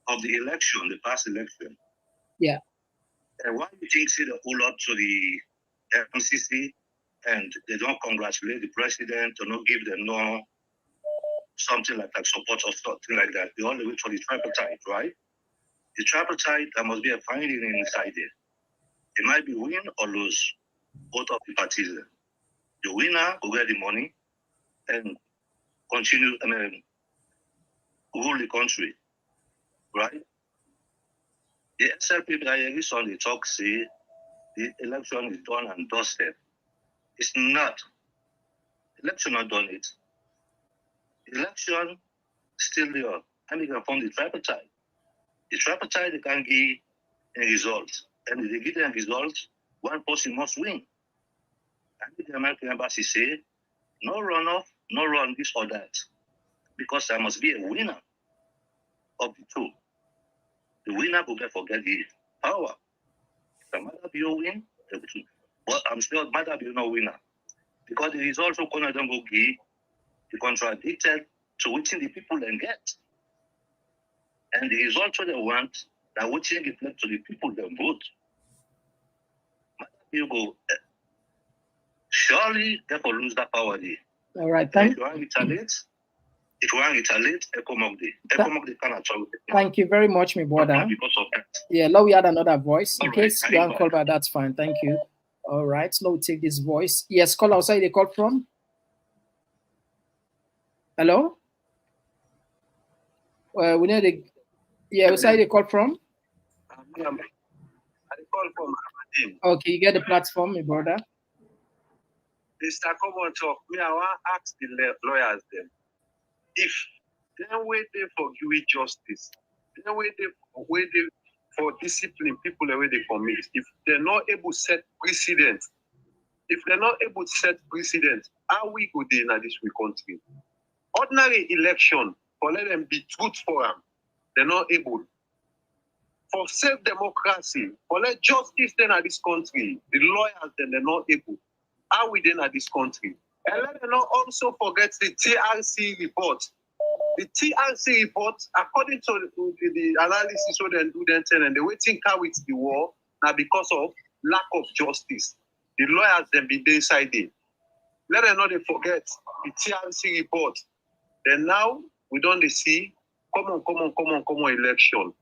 Of the election, the past election. Yeah. And why do you think say the whole lot to the FNCC and they don't congratulate the president or not give them no something like support or something like that? They only wait for the tripartite, right? The tripartite, there must be a finding inside it. It might be win or lose, both of the parties. The winner will get the money and continue rule the country, right? The SLP, I every Sunday talk say the election is done and dusted. It's not. Election not done it. Election still there. And they can form the tripartite. The tripartite they can give a result. And if they give them results, one person must win. And the American embassy say, no runoff, no run this or that. Because there must be a winner of the two. The winner will get forget the power. The Marabio win, but I'm sure Marabio no winner. Because the results of Canada go give the contradicted to which the people then get. And the results they want that which reflect to the people then vote. Marabio go surely they will lose that power there. All right, thank you. If you want to retaliate, thank you very much, my brother. Because of that. Yeah, now we had another voice. In All case right, you want to call back, that's fine. Thank you. All right, so now we take this voice. Yes, call outside. They call from. Hello. We need the. Yeah, outside they call from. I call from. Okay, you get the platform, my brother. Mr. Komon-Tok, me I want to ask the lawyers then. If they wait for give justice, they wait for discipline people the way they commit. If they're not able to set precedent, how we go there in this country? Ordinary election, for let them be truth for them, they're not able. for safe democracy, for let justice then at this country, the lawyers then they're not able. How we then at this country? And let them not also forget the TRC report. The TRC report, according to the analysis so they do then and they waiting car with the war now because of lack of justice. The lawyers then be inside it. Let them not forget the TRC report. Then now we don't see common election.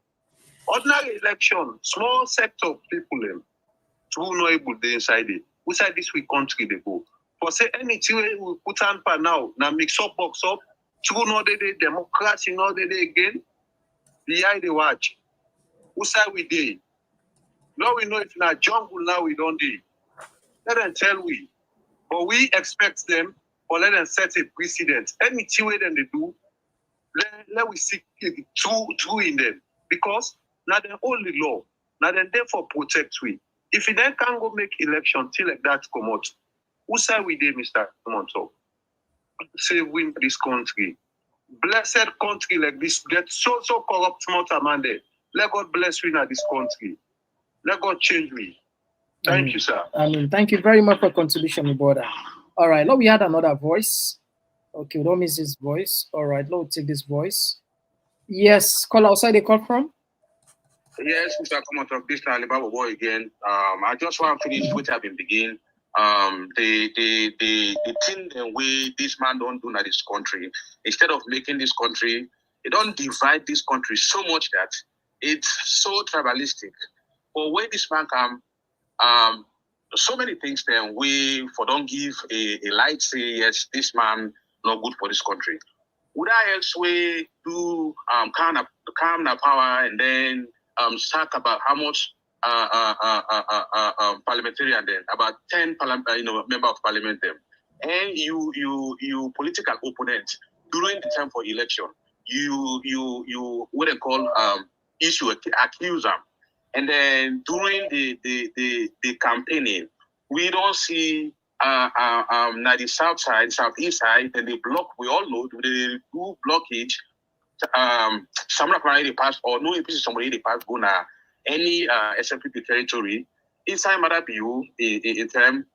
Ordinary election, small sector of people who not able to inside it. We say this we country they go. For say anything we put on for now mix up box up. True no they democracy no they again. Behind the watch. Who say we did? Now we know if in a jungle now we don't do. Let them tell we. But we expect them or let them set a precedent. Anything way them they do, let we see true in them. Because now they only law. Now they therefore protect we. If you then can't go make election till like that come out, who say we did, Mr. Komon-Tok? Say win this country. Blessed country like this get so corrupt smart Amanda. Let God bless we in this country. Let God change me. Thank you, sir. Thank you very much for contribution, my brother. All right, now we had another voice. Okay, we don't miss this voice. All right, let's take this voice. Yes, call outside the call from. Yes, Mr. Komon-Tok, this is Alibaba boy again. I just want to finish what I've been beginning. The thing the way this man don't do in this country, instead of making this country, they don't divide this country so much that it's so tribalistic. But when this man come, so many things then we for don't give a light say yes, this man not good for this country. Would I else way do calm the power and then talk about how much parliamentarian then about 10 member of parliament then, and you political opponent during the time for election you what they call issue accuse them, and then during the campaigning we don't see na the southeast side, then they block. We all know they do blockage. Some they pass or no APC somebody they pass go na any SMPP territory inside Madabiu in time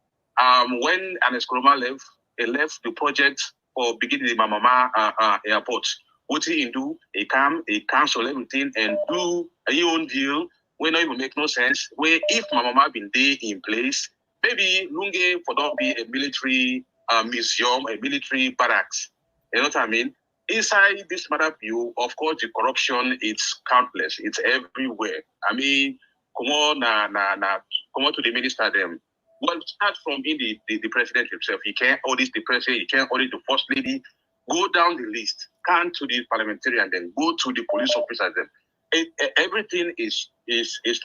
when Anes Kroma left the project for beginning the Mamama airport. What he do? He cancel everything and do a own deal where not even make no sense. Where if Mamama been there in place, maybe Lunge for don't be a military museum, a military barracks. You know what I mean? Inside this Madabiu, of course, the corruption is countless. It's everywhere. I mean, come on to the minister them. Well, start from the president himself. He can't audit the president. He can't audit the first lady. Go down the list. Come to the parliamentarian, then go to the police officers. Then everything is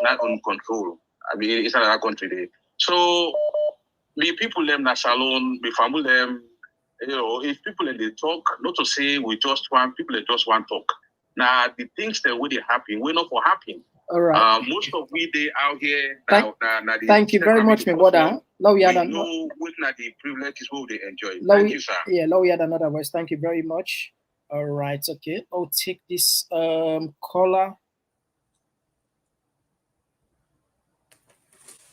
not on control. I mean, it's not our country there. So, the people them na salon, the family them. You know, if people in the talk, not to say we just want people that just want talk. Now the things that we happen, we're not for happen. All right. Most of we they out here Thank you very much, my brother. Now we had know what the privileges what they enjoy. Thank you, sir. Yeah, now we had another voice. Thank you very much. All right, okay. I'll take this caller.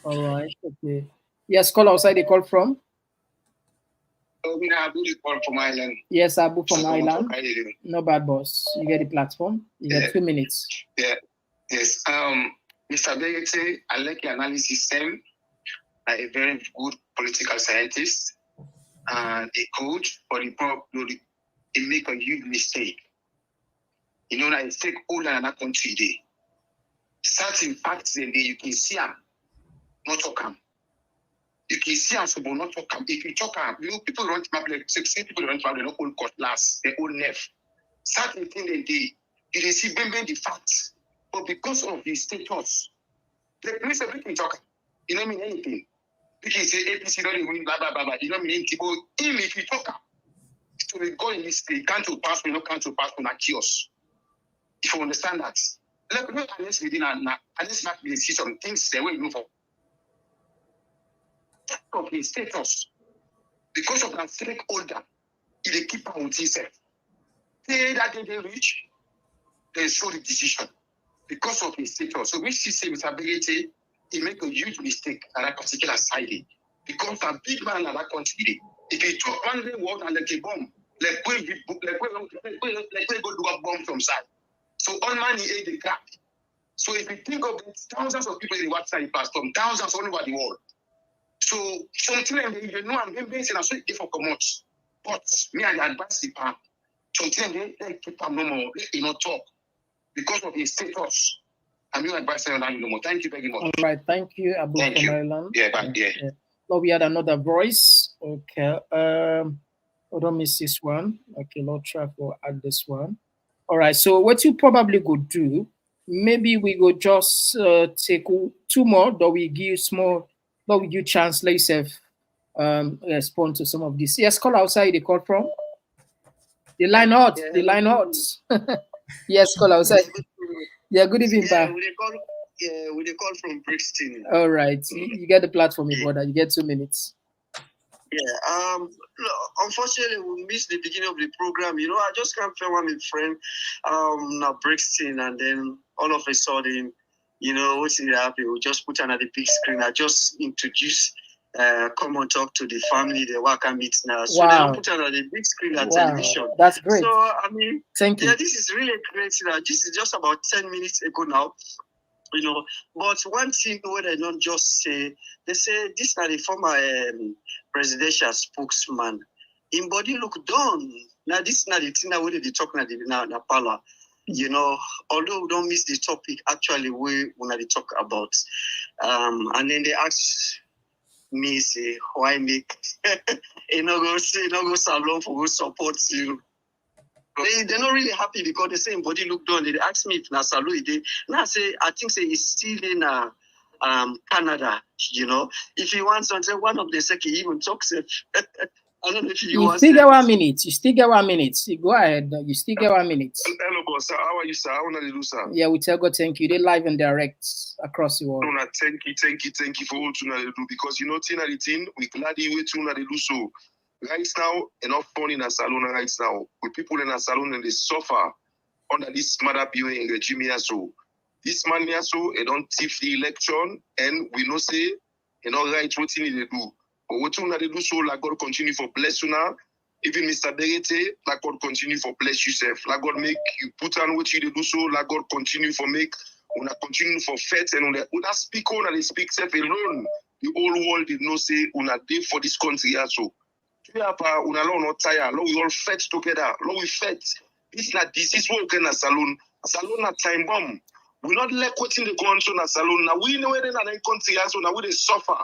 All right, okay. Yes, caller outside the call from. Abu from Ireland. Yes, Abu from Ireland. No bad, boss. You get the platform. You get 2 minutes. Yeah. Yes. Mr. Begete, I like your analysis. Sam, a very good political scientist, and a coach, but he make a huge mistake. You know, I take all another country there. Certain facts in there, you can see them, not talk them. You can see us but not talk. If you talk, you know, people run map like 16 people run map, they don't hold cutlass, they hold knife. Certain thing they did, you see bend the facts, but because of his status, the police everything talk. You don't mean anything. You can say APC don't even blah blah blah blah. You don't mean anything. But him if you talk, so we go in this state, can't to pass, we no can't to pass on a chaos. If you understand that, like unless within unless not we see some things the way you move on. Of his status, because of that stakeholder, he keep on with himself. Say that they reach, they show the decision. because of his status. So we see Mr. Begete, he make a huge mistake at that particular side. Because a big man at that country, if he took one day word and like a bomb, like we go do a bomb from side. So on money ate the crack. So if you think of it, thousands of people in the website pass from thousands all over the world. So something you know I'm based in a sweet different commodities. But me I advise the part. Something they keep him no more, you know, talk because of his status. I'm your advisor on that no more. Thank you very much. All right, thank you, Abu from Maryland. Yeah, but yeah. Now we had another voice. Okay. Don't miss this one. Okay, Lord try to add this one. All right. So what you probably could do, maybe we go just take 2 more, that we give small, that we give chance, let yourself respond to some of this. Yes, call outside. They call from the line out. Yeah. The line out. Yes, call outside. Yeah, good evening, yeah, we call from Precedent. All right, you get the platform, brother. You get 2 minutes. Yeah. Unfortunately, we missed the beginning of the program. You know, I just came from my friend, now Brixton, and then all of a sudden, you know, what's happening? We just put on the big screen. I just introduced Komon-Tok to the family. They welcome it now. So they don't put on the big screen at television. That's great. So I mean, thank you. Yeah, this is really great. This is just about 10 minutes ago now. You know, but one thing what they don't just say, they say this is the former presidential spokesman. In body look done. Now this is not the thing that we they talk now Pala. You know, although we don't miss the topic, actually we want to talk about. And then they ask me say why make go salon for who supports you. They're not really happy because they say body look done. They ask me if Nasalu they now say I think say it's still in Canada, you know. If you want something, one of the second even talks it. I don't know if you still get 1 minute. You still get 1 minute. Go ahead. You still get 1 minute. Hello, boss. How are you, sir? How are you, sir? Yeah, we tell God thank you. They live and direct across the world. No, thank you for all you do because you know the thing we gladly wait to do so. Right now, enough fun in a salon right now. With people in a salon and they suffer under this mother viewing regime here. So this man here, so they don't thief the election and we know say you know right what you need to do. But what you need to do so like God continue for bless you now. Even Mr. Berete, like God continue for bless yourself. Like God make you put on what you do so, like God continue for make una continue for faith and una speak on and they speak self alone. The whole world did not say una day for this country also. We all fight together. We fight. It's not this is what we're salon. Salon at time bomb. We not let what's in the country na salon. Now we know where in the country also now we suffer.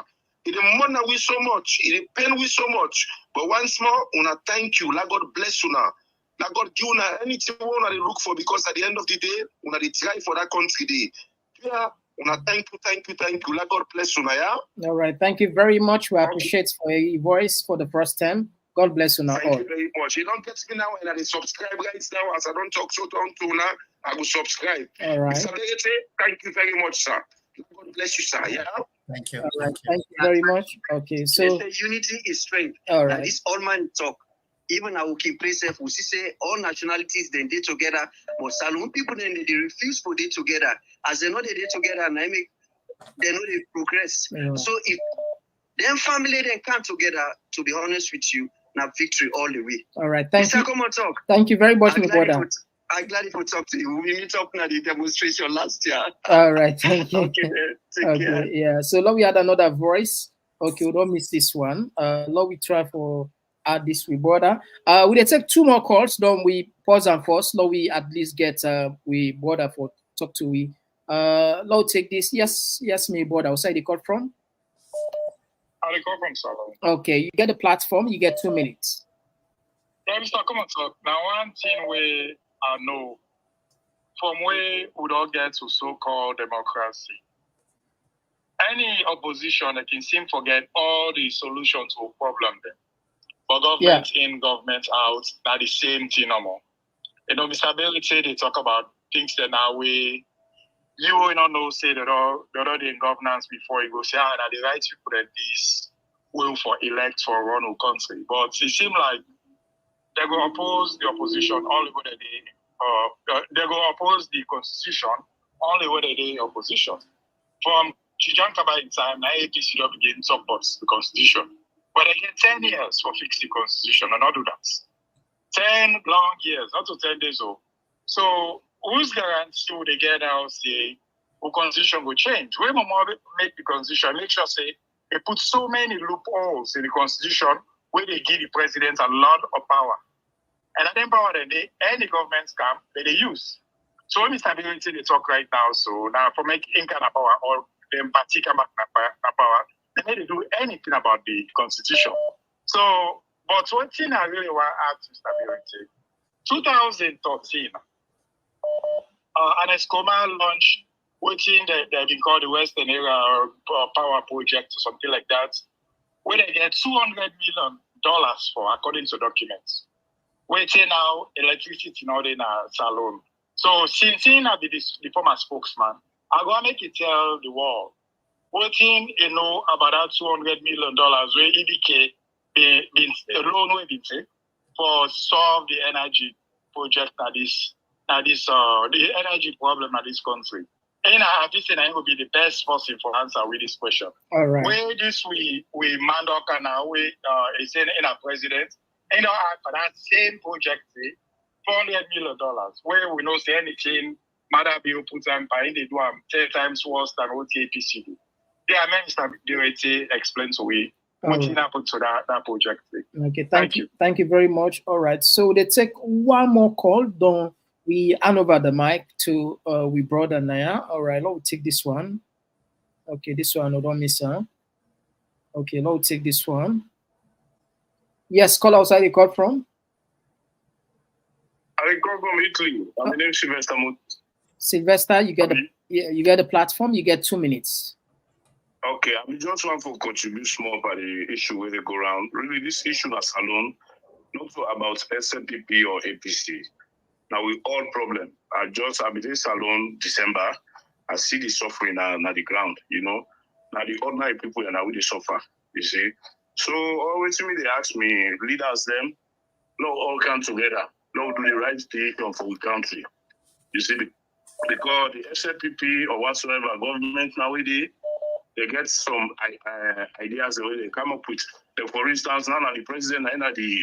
It money we so much. It pain we so much. But once more, una thank you. Let God bless you now. Let God give you anything we want to look for because at the end of the day, una they try for that country day. Yeah. Thank you. Let God bless you, yeah? All right. Thank you very much. We appreciate for your voice for the first time. God bless you now. Thank you very much. You don't get me now and I subscribe right now. As I don't talk so down to now, I will subscribe. All right. Mr. Begete, thank you very much, sir. God bless you, sir. Yeah. Thank you. All right. Thank you very much. Okay. So unity is strength. All right. Now, this all man talk. Even our keep place we say all nationalities then they together, but Salon people then they refuse for they together. As they know they together and they know they progress. Yeah. So if them family then come together, to be honest with you, now victory all the way. All right, thank Mr. you. Komon-Tok. Thank you very much, my brother. I'm glad to talk to you. We meet up at the demonstration last year. All right, thank you. Okay, take care. Yeah. So now we had another voice. Okay, we don't miss this one. Now we try for add this with border. We take 2 more calls. Don't we pause and first? Now we at least get we border for talk to we. Now take this. Yes, me border. Outside the call from. I call from Saga. Okay, you get the platform. You get 2 minutes. Yeah, Mr. Komon-Tok. Now one thing we know from where we don't get to so-called democracy. Any opposition they can seem forget all the solutions to a problem then. But government in, government out, not the same thing no more. You know, Mr. Bailey said they talk about things that now we you will not know say that all in governance before you go say now the right people that this will for elect for run a country. But it seems like they go oppose the opposition all over the day. They go oppose the constitution only when they in opposition. From Chijan Kabay time, now APC don't begin supports the constitution. But they get 10 years for fix the constitution and not do that. 10 long years, not to 10 days old. So who's guarantee they get out say the constitution will change? We more make the constitution, make sure say they put so many loopholes in the constitution where they give the president a lot of power. And at the power that any government scam that they use. So when Mr. Stability they talk right now, so now for make any kind of power or them particular power, they need to do anything about the constitution. So, but one thing I really want to ask Mr. Stability, 2013, an ESCOMA launched what they've been called the Western Era Power Project or something like that, where they get $200 million for, according to documents. Waiting now electricity now in a salon. So since I be the former spokesman, I go make it tell the world. Waiting about that $200 million where EBK been a loan we been take for solve the energy project that is the energy problem in this country. And I have this, and I will be the best person for answer with this question. All right. Where this we Mandoka now we is in our president, and for that same project, $400 million. Where we don't say anything, Mother Bill put them by they do 10 times worse than what APC do. They are meant to explain to we what happened to that project. Okay, thank you. Thank you very much. All right. So they take one more call. Don't we hand over the mic to we brother Naya. All right, let's take this one. Okay, this one, no, don't miss her. Okay, let's take this one. Yes, call outside the call from. I call from Italy. My name is Sylvester. Sylvester, you get the platform. You get 2 minutes. Okay, I just want to contribute more about the issue where they go around. Really, this issue is alone, not about SLPP or APC. Now we all problem. I be this alone December. I see the suffering on the ground, Now the ordinary people and now we suffer, you see. So always to me they ask me, leaders them, no all come together, no do the right thing for the country. You see, because the SLPP or whatsoever government nowadays, they get some ideas the way they come up with. For instance, now the president and the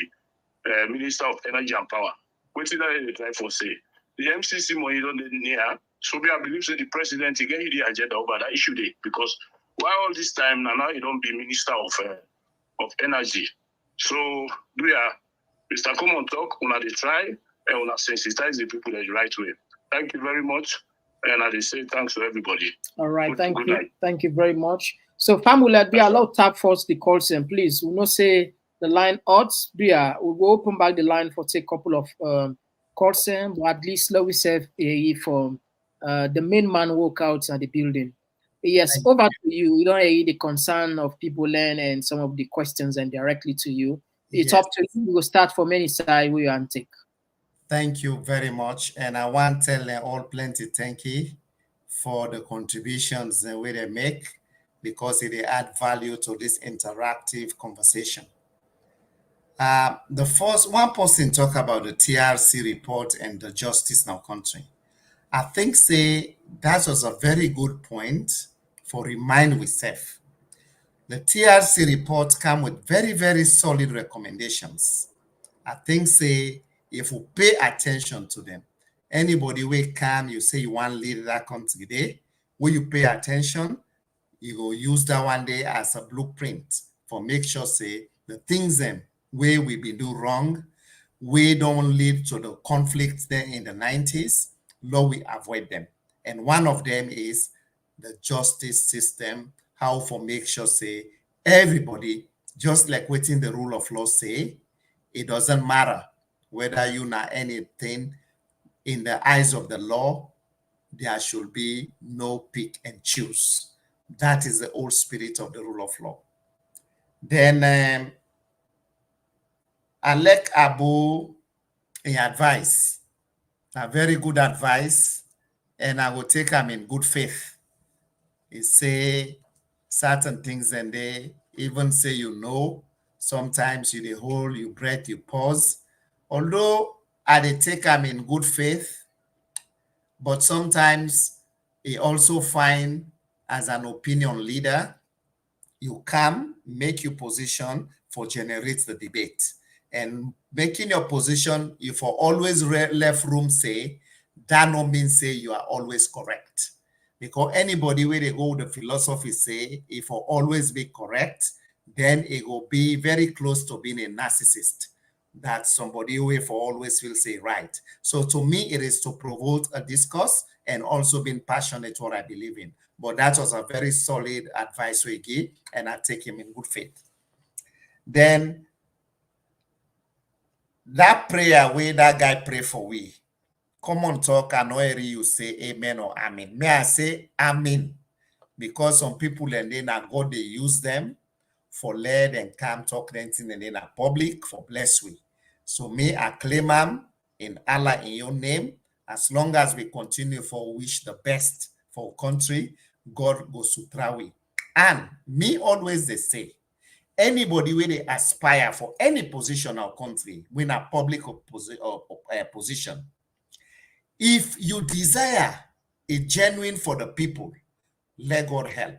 Minister of Energy and Power. What did they try for say? The MCC money don't near. So I believe that the president he get the agenda over that issue day because why all this time now he don't be Minister of Energy. So we are Mr. Komon-Tok, una they try and una sensitize the people the right way. Thank you very much. And I say thanks to everybody. All right, thank you. Night. Thank you very much. So family, be allowed tap first the calls and please. We not say the line odds. We will open back the line for take a couple of calls and but at least let we save for the main man walk out at the building. Yes, over to you. We don't hear the concern of people learn and some of the questions and directly to you. It's up to you. We will start from any side we want to take. Thank you very much. And I want to tell all plenty thank you for the contributions that they make because it add value to this interactive conversation. The first one person talk about the TRC report and the justice now country. I think that was a very good point for remind ourselves. The TRC report come with very, very solid recommendations. I think if we pay attention to them, anybody will come, you say you want to lead that country there, when you pay attention, you go use that one day as a blueprint for make sure the things where we be do wrong, we don't lead to the conflicts there in the 90s, Lord, we avoid them. And one of them is the justice system, how for make sure everybody, just like within the rule of law say, it doesn't matter whether you know anything in the eyes of the law, there should be no pick and choose. That is the old spirit of the rule of law. Then Alek Abu advice, a very good advice, and I will take them in good faith. He say certain things and they even say sometimes you hold, you breath, you pause. Although I take them in good faith, but sometimes he also find as an opinion leader, you come, make your position for generate the debate. And making your position, you for always left room say, that no means say you are always correct. Because anybody where they go the philosophy say, if will always be correct, then it will be very close to being a narcissist. That somebody who for always will say right. So to me, it is to provoke a discourse and also being passionate what I believe in. But that was a very solid advice we give, and I take him in good faith. Then that prayer where that guy pray for we, Komon-Tok, I know you say amen or amen. May I say amen? Because some people and then God they use them for lead and come talk anything and then public for bless we. So me I claim am in Allah in your name. As long as we continue for wish the best for country, God go sutra we. And me always they say, anybody when they aspire for any position or country, win a public position, if you desire a genuine for the people, let God help.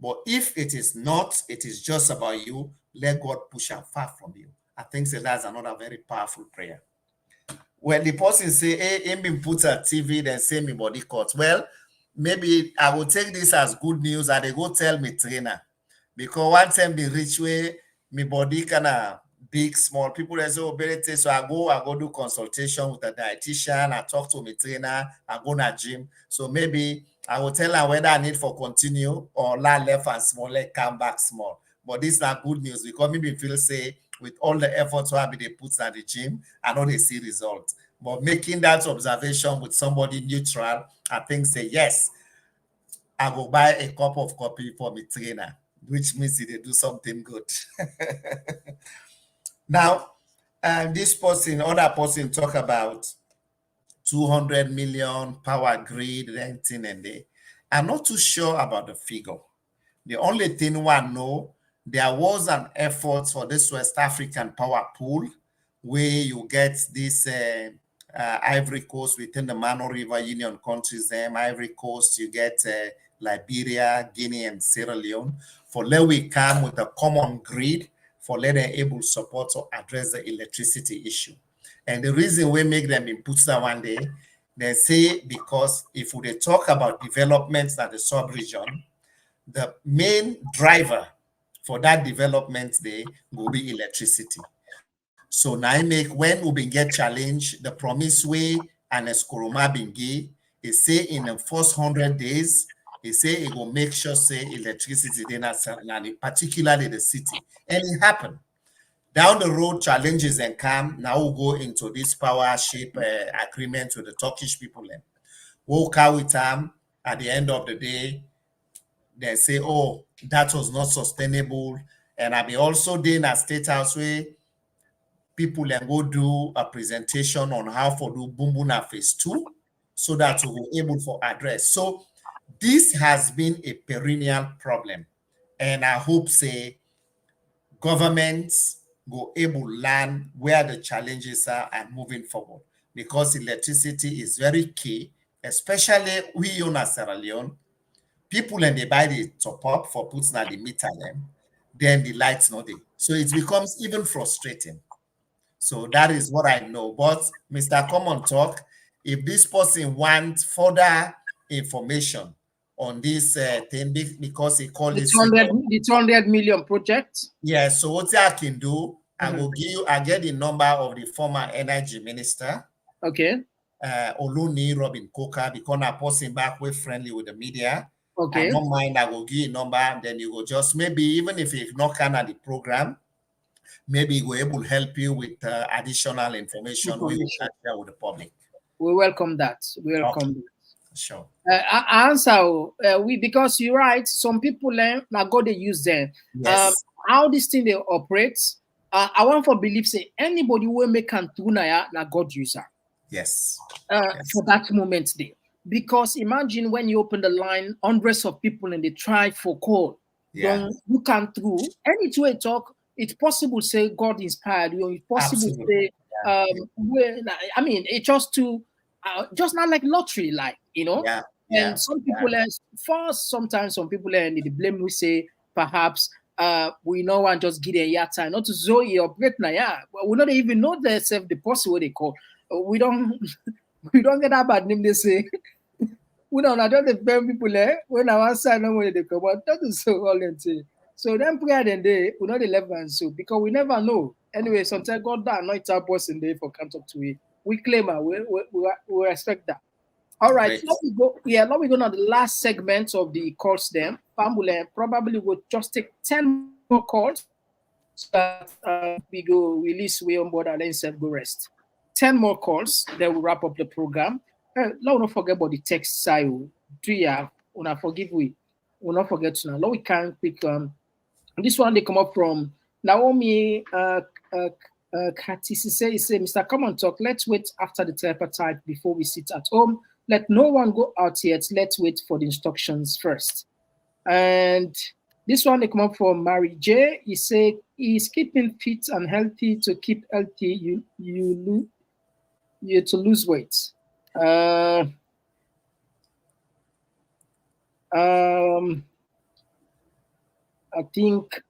But if it is not, it is just about you, let God push and far from you. I think so that's another very powerful prayer. When the person say, hey, him put a TV, then say me body cut. Well, maybe I will take this as good news and they go tell me trainer. Because one time the rich way, me body kind of big, small. People they say, oh, better. So I go do consultation with a dietitian, I talk to me trainer, I go to gym. So maybe I will tell her whether I need for continue or la left and small, let come back small. But this is not good news because maybe feel say with all the efforts where they put at the gym, I know they see results. But making that observation with somebody neutral, I think say yes, I will buy a cup of coffee for my trainer, which means they do something good. Now, this person, other person talk about 200 million power grid, renting, and they. I'm not too sure about the figure. The only thing one know, there was an effort for this West African power pool where you get this Ivory Coast within the Mano River Union countries, Ivory Coast, you get Liberia, Guinea, and Sierra Leone. For let we come with a common grid for let them able support to address the electricity issue. And the reason we make them input that one day, they say because if we talk about developments at the sub-region, the main driver for that development there will be electricity. So now I make when we get challenged, the promise way and Eskoroma Bingi, they say in the first 100 days, they say it will make sure say electricity then particularly the city. And it happened. Down the road, challenges and come. Now we'll go into this power shape agreement with the Turkish people. And we'll carry with them at the end of the day. They say, oh, that was not sustainable. And I'll be also doing a state house where people and go do a presentation on how to do Bumbuna phase 2 so that we'll be able to address. So this has been a perennial problem. And I hope say governments go able to learn where the challenges are and moving forward because electricity is very key, especially we own Sierra Leone. People and they buy the top up for putting at the meter them, then the lights not there. So it becomes even frustrating. So that is what I know. But Mr. Komon-Tok, if this person wants further information on this thing, because he called it the 200 million project. Yeah, so what I can do, I will give you, I get the number of the former energy minister. Okay. Oluni Robin Coker, because I post him back with friendly with the media. Okay. I don't mind, I will give you a number, then you will just maybe even if you not can at the program, maybe we're able to help you with additional information we will share with the public. We welcome that. We welcome that. Sure. Answer because you're right. Some people now go they use them. Yes. How this thing they operate. I want for believe say anybody will make can do na God user. Yes. For that moment there. Because imagine when you open the line, hundreds of people and they try for call. Yeah. You can through any way talk. It's possible say God inspired you. It's possible say I mean it's just not like lottery, like you know. Yeah. Yeah. And some people, first, sometimes some people they blame we say perhaps we know and just get a yata, not to Zoe or Bretna, yeah. But we don't even know themselves the person what they call. We don't we don't get that bad name they say. We don't I don't defend people there when I want sign no when they come out. That is so all them say. So then prayer then they we know the level and so because we never know. Anyway, sometimes God that anoint our person there for can't talk to it. We claim her, we respect that. All right, Great. let me go. Yeah, let me go now. The last segment of the calls. Then Pambule probably will just take 10 more calls so that we go release way on board and then self go rest. 10 more calls, then we'll wrap up the program. Let not forget about the text side. Do you have? Una forgive we. We'll not forget to now. Let we can quick. This one they come up from Naomi. Katisi say, Mr. Komon-Tok, let's wait after the tripartite before we sit at home. Let no one go out yet. Let's wait for the instructions first. And this one they come up from Mary J. He say he's keeping fit and healthy to keep healthy. You to lose weight. I think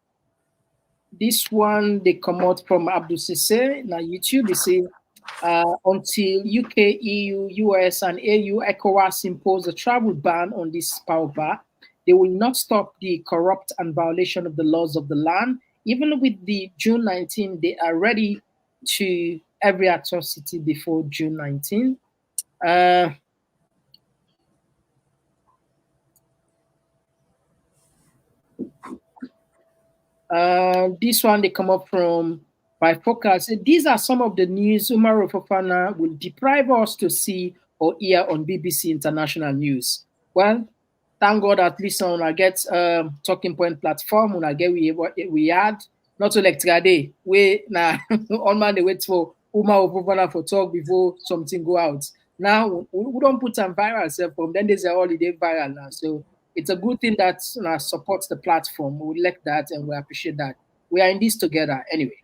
this one they come out from Abdul Sisse na YouTube. They say until UK, EU, US, and AU ECOWAS impose a travel ban on this power bar, they will not stop the corrupt and violation of the laws of the land. Even with the June 19, they are ready to every atrocity before June 19. This one they come up from Bifocus. These are some of the news Umar Fofana will deprive us to see or hear on BBC International News. Well, thank God at least on I get talking point platform when I get we had not so like today we now on man they wait for Umar Fofana for talk before something go out. Now we don't put some viral self from then there's a holiday viral now. So it's a good thing that supports the platform. We like that and we appreciate that. We are in this together anyway.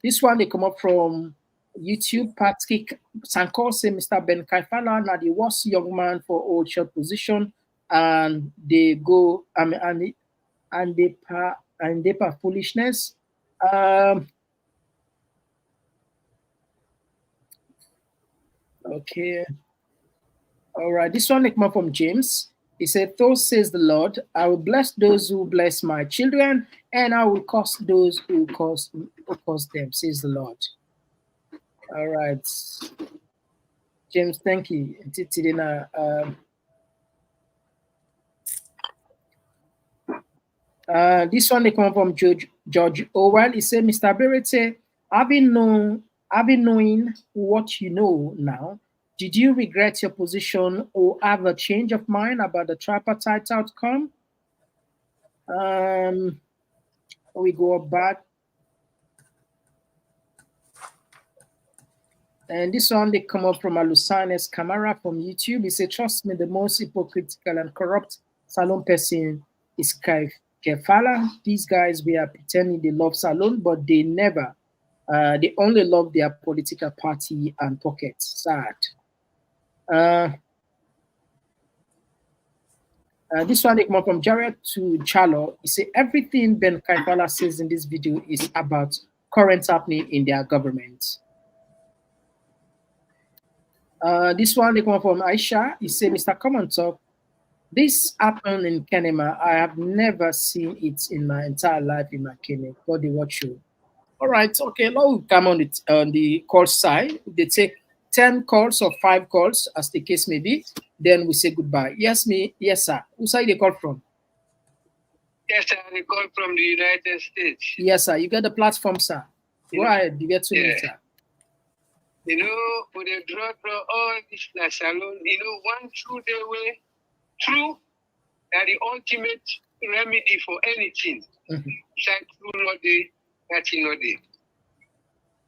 This one they come up from YouTube. Patrick Sankor say Mr. Ben Kaifala now the worst young man for old short position, and they go and they par foolishness. Okay. All right. This one they come up from James. He said, "Thus says the Lord, I will bless those who bless my children, and I will curse those who curse them, says the Lord." All right. James, thank you. This one they come from George Orwell. He said, Mr. Berete, having knowing what you know now, did you regret your position or have a change of mind about the tripartite outcome? We go back. And this one, they come up from Alusanes Camara from YouTube. He said, trust me, the most hypocritical and corrupt Salon person is Kefala. These guys, we are pretending they love Salon, but they never. They only love their political party and pockets. Sad. This one, they come up from Jared to Chalo. He said, everything Ben Kaifala says in this video is about current happening in their government. This one they come up from Aisha. He said, Mr. Komon-Tok, this happened in Kenema. I have never seen it in my entire life in my Kenya. God, they watch you. All right, okay. Now we come on the call side. They take 10 calls or 5 calls, as the case may be. Then we say goodbye. Yes, sir. Who side they call from? Yes, sir. They call from the United States. Yes, sir. You get the platform, sir. Go ahead. You get 2 minutes, sir. You know, for the draw all this salon, one true day way, true, that the ultimate remedy for anything. That true not day, nothing not day.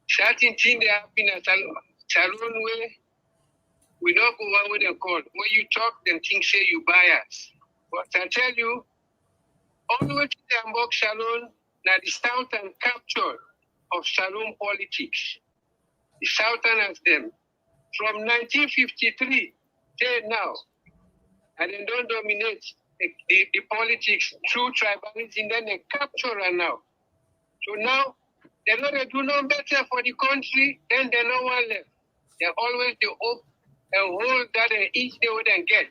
Certain thing they happen at salon way, we don't go one with the call. When you talk, then things say you bias. But I tell you, always the box salon, now the stout and capture of salon politics. The Southerners them from 1953 stay now. And then don't dominate the politics through tribalism, then they capture her now. So now, they know they do no better for the country, then they no one left. They're always the hope and hold that each they wouldn't get.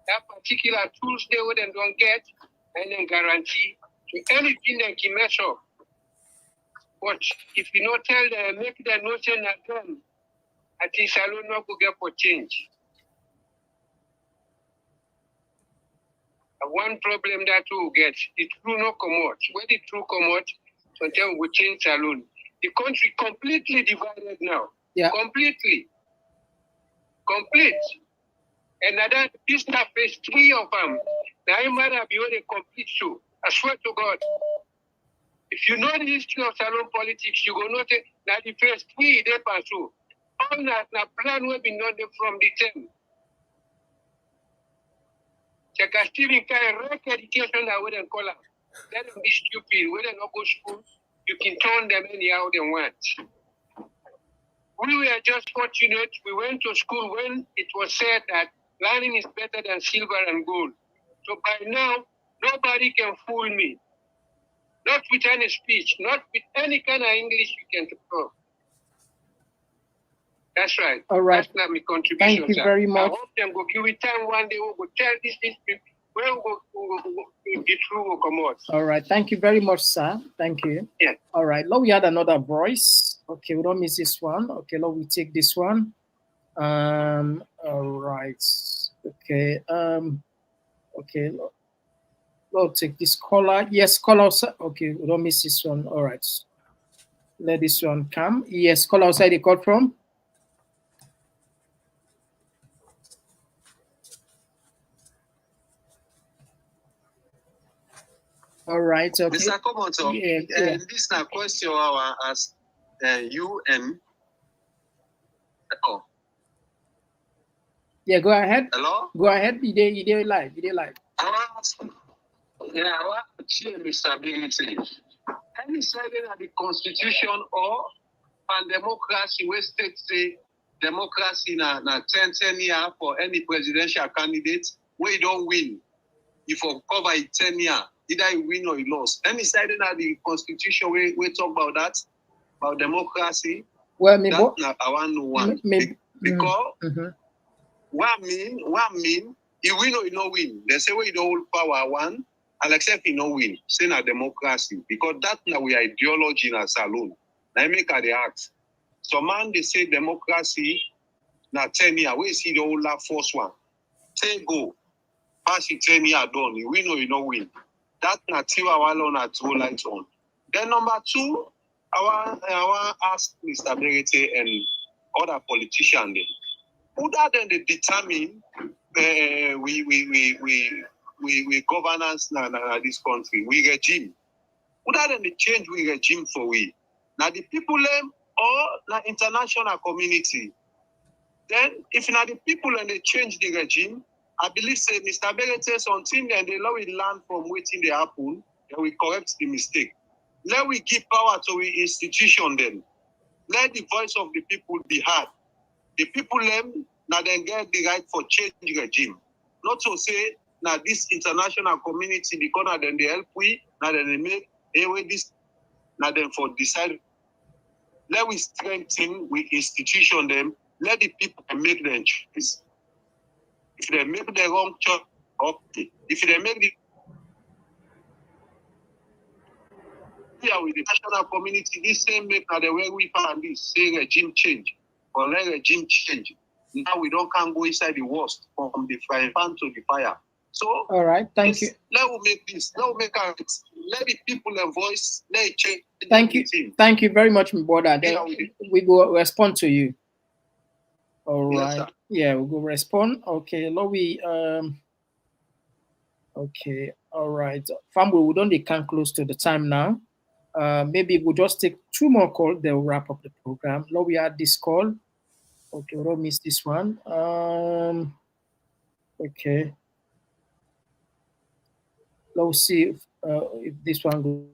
That particular tools they wouldn't don't get, and then guarantee to anything they can mess up. But if you not tell them, make them notion again, I think Salon not go get for change. One problem that we get, the true no come out. When the true come out, sometimes we change Salon. The country completely divided now. Yeah. Completely. Complete. And that this is phase 3 of them. Now I might have been a complete show. I swear to God. If you know the history of Salon politics, you go know that now the phase 3 they pass through. All that plan will be known from the term. Check a Stephen kind of education I wouldn't call them. Let them be stupid. When they not go to school, you can turn them anyhow they want. We were just fortunate. We went to school when it was said that learning is better than silver and gold. So by now, nobody can fool me. Not with any speech, not with any kind of English you can talk. That's right. All right. That's not my contribution. Thank you very much. I hope them go give it time one day. We'll go tell this people. Where we go, the truth will come out. All right. Thank you very much, sir. Thank you. Yeah. All right. Now we had another voice. Okay, we don't miss this one. Okay, now we take this one. All right. Okay. Okay. We'll take this caller. Yes, caller. Okay, we don't miss this one. All right. Let this one come. Yes, caller outside the call from. All right. Okay. Mr. Komon-Tok, this is a question I want to ask you and. Oh. Yeah, go ahead. Hello? Go ahead. You did live. I want to share Mr. Biggity. Any saying that the constitution or and democracy, where states say democracy na 10 years for any presidential candidate, where you don't win. If you cover it 10 years, either you win or you lose. Any saying that the constitution, we talk about that, about democracy. Well, I want to know one. Because what mean, you win or you don't win. They say, well, you don't hold power one, and except you don't win. Say na democracy. Because that now we ideology in a saloon. Now I make the act. So man, they say democracy na 10 years. We see the whole first one. Say go. Pass it 10 years done. You win or you don't win. That na two hour long at 2 lights on. Then number 2, I want ask Mr. Berete and other politicians then. Who that then they determine we governance na this country, we regime. Who that then they change we regime for we? Now the people or the international community. Then if now the people and they change the regime, I believe say Mr. Berete something and they let we learn from waiting they happen and we correct the mistake. Let we give power to the institution then. Let the voice of the people be heard. The people now then get the right for change regime. Not to say now this international community because now then they help we, now then they make this, now then for decide. Let we strengthen with institution them. Let the people make their choice. If they make the wrong choice, okay. If they make the with the national community, this same make now the way we found this say regime change or let regime change. Now we can't go inside the worst from the frying pan to the fire. So all right, thank you. Let we make this. Let the people and voice. Let it change. Thank you very much, my brother. We go respond to you. All right. Yes, yeah, we'll go respond. Okay, Lowy. Okay, all right. Family, we don't come close to the time now. Maybe we'll just take 2 more calls, then we'll wrap up the program. Now we had this call. Okay, we don't miss this one. Okay. Let's see if this one goes.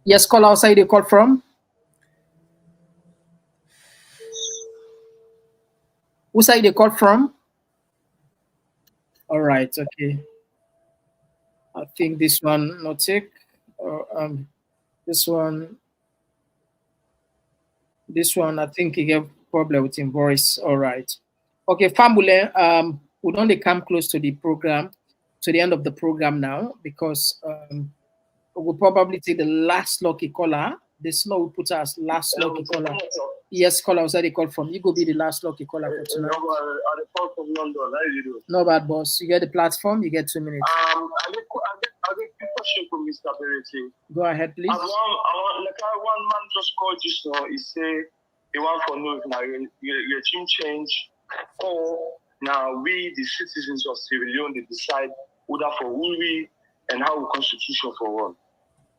Yes, call outside the call from. Who side they call from? All right, okay. I think this one not take. This one. This one, I think he have problem with his voice. All right. Okay, Fambule, we don't come close to the program, to the end of the program now, because we'll probably take the last lucky caller. The slow will put us last lucky caller. Yes, caller outside the call from. You go be the last lucky caller for tonight. At the port of London, how you do? No bad, boss. You get the platform, you get 2 minutes. I get a question from Mr. Bereti. Go ahead, please. One man just called just now. He say he want for know if now your team change or now we the citizens of Sierra Leone they decide whether for who we and how we constitution for one.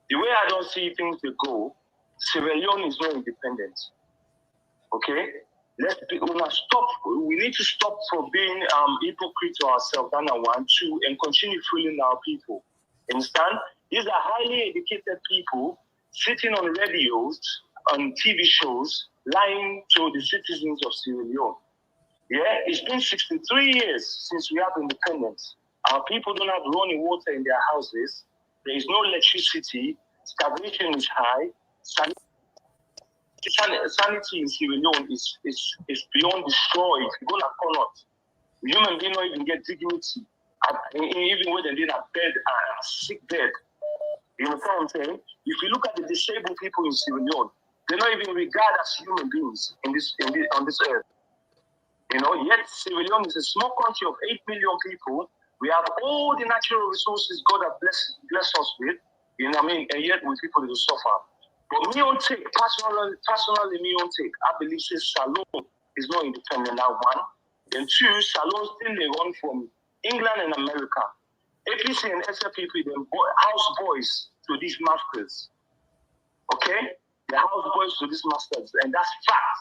The way I don't see things they go, Sierra Leone is not independent. Okay? We need to stop for being hypocrite to ourselves, and one, two, and continue fooling our people. Understand? These are highly educated people sitting on radios, on TV shows, lying to the citizens of Sierra Leone. Yeah, it's been 63 years since we have independence. Our people don't have running water in their houses. There is no electricity. Starvation is high. Sanity in Sierra Leone is beyond destroyed. Go like cannot. Human beings don't even get dignity. Even when they're in a bed, a sick bed. You know what I'm saying? If you look at the disabled people in Sierra Leone, they're not even regarded as human beings on this earth. You know, yet Sierra Leone is a small country of 8 million people. We have all the natural resources God has blessed us with. You know what I mean? And yet we people to suffer. But me on take, personally, me on take, I believe says Salone is not independent now, one. Then two, Salone still they run from England and America. APC and SFPP, them house boys to these masters. Okay? They're house boys to these masters, and that's fact.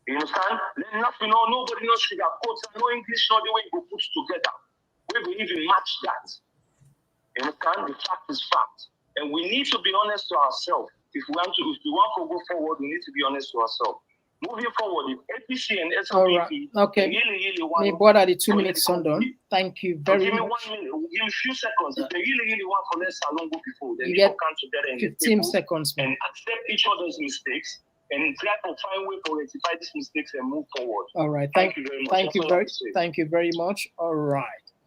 You understand? Then nothing, nobody knows sugar coats, no English, no the way you put together. We will even match that. You understand? The fact is fact. And we need to be honest to ourselves. If we want to go forward, we need to be honest to ourselves. Moving forward, if APC and SLPP really want me bother the 2 minutes on done. Thank you very give me much. 1 minute, give me a few seconds. If they really want for let Salon go before, then You people get come together and 15 seconds, man. and accept each other's mistakes and try to find way to rectify these mistakes and move forward. All right. Thank you very much. Thank you very much. All right.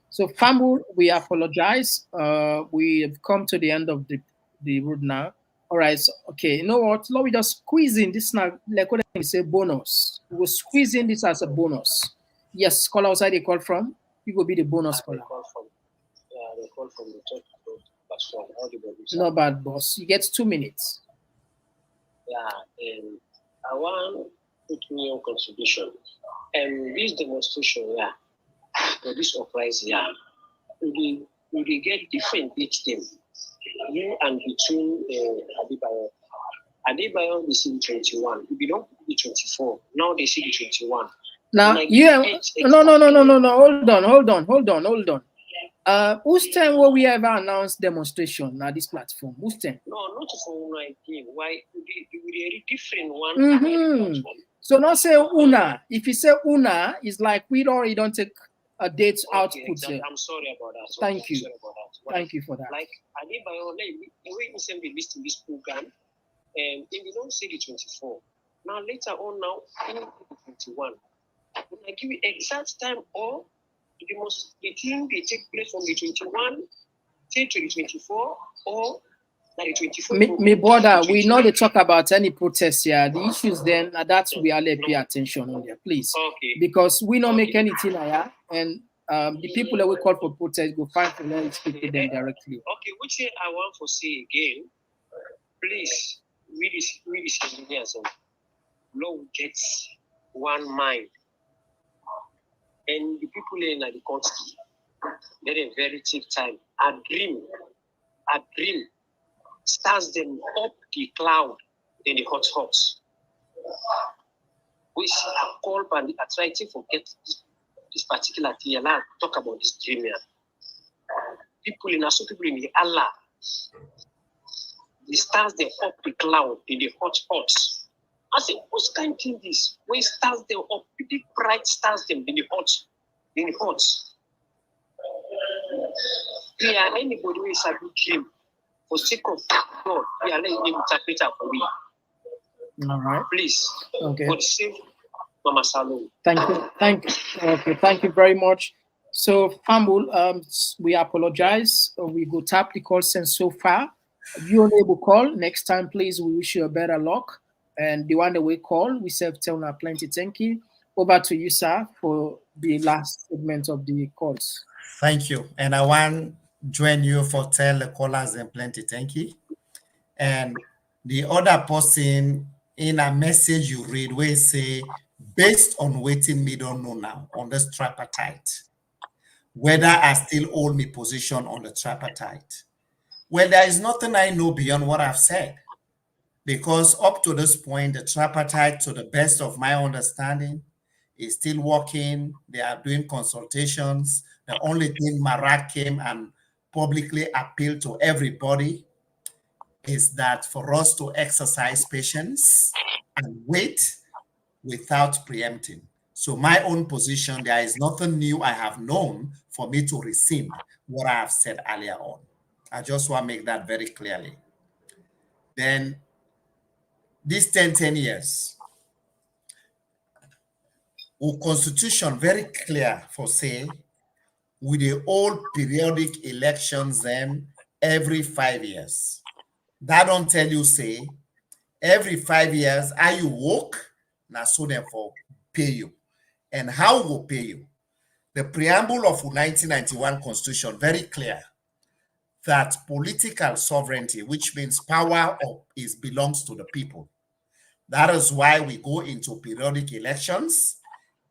So Fambu, we apologize. We have come to the end of the road now. All right. So, okay. You know what? Let me just squeeze in this now. Like what I say, bonus. We'll squeeze in this as a bonus. Yes. Call outside. They call from. You will be the bonus caller. They call from the church platform. No bad, boss. You get 2 minutes. Yeah, and I want to put me on contribution. And this demonstration, for this uprising, we get different victims. You and between Adebayo. Adebayo, they see the 21. If you don't be 24, now they see the 21. Now, hold on. Whose time will we ever announce demonstration at this platform? Whose time? No, not for one idea. Why? We different one. So not say una. If you say una, it's like we already don't take a date output. Exactly. I'm sorry about that. Thank you. Thank you for that. Like Adebayo, the way you send the list in this program, and if you don't see the 24, now later on now, the 21. When I give you exact time or the thing they take place from the 21 till to the 24 or the 24. Me brother, we know they talk about any protest here. The issues then that's we all pay attention on there, please. Okay. Because we don't make anything here, and the people that we call for protest go find for them speak to them directly. Okay, which thing I want to say again, please, we the civilians and law gets one mind. And the people in the country, they a very take time. A dream starts them up the cloud, then the hot. We see a call and I try to forget this particular thing. And I talk about this dream here. People in the Allah, the stars they up the cloud in the hot spots. I say, what's kind of thing this? When stars they up, big bright stars them in the hot, in the hot. Yeah, anybody who is a big dream for sake of God, we are letting him interpret for me. All right. Please. Okay. God save Mama Salon. Thank you. Okay. Thank you very much. So, Fambul, we apologize. We go tap the call since so far. You unable call. Next time, please, we wish you a better luck. And the one that we call, we serve Telna plenty. Thank you. Over to you, sir, for the last segment of the calls. Thank you. And I want to join you for tell the callers and plenty. Thank you. And the other person in a message you read where say, based on waiting me don't know now on this tripartite, whether I still hold my position on the tripartite. Well, there is nothing I know beyond what I've said. Because up to this point, the tripartite, to the best of my understanding, is still working. They are doing consultations. The only thing Marat came and publicly appealed to everybody is that for us to exercise patience and wait without preempting. So my own position, there is nothing new I have known for me to rescind what I have said earlier on. I just want to make that very clearly. Then these 10 years, our constitution very clear for say, with the old periodic elections then every 5 years. That don't tell you say, every 5 years, are you work? Now so therefore pay you. And how will pay you? The preamble of 1991 constitution very clear that political sovereignty, which means power belongs to the people. That is why we go into periodic elections.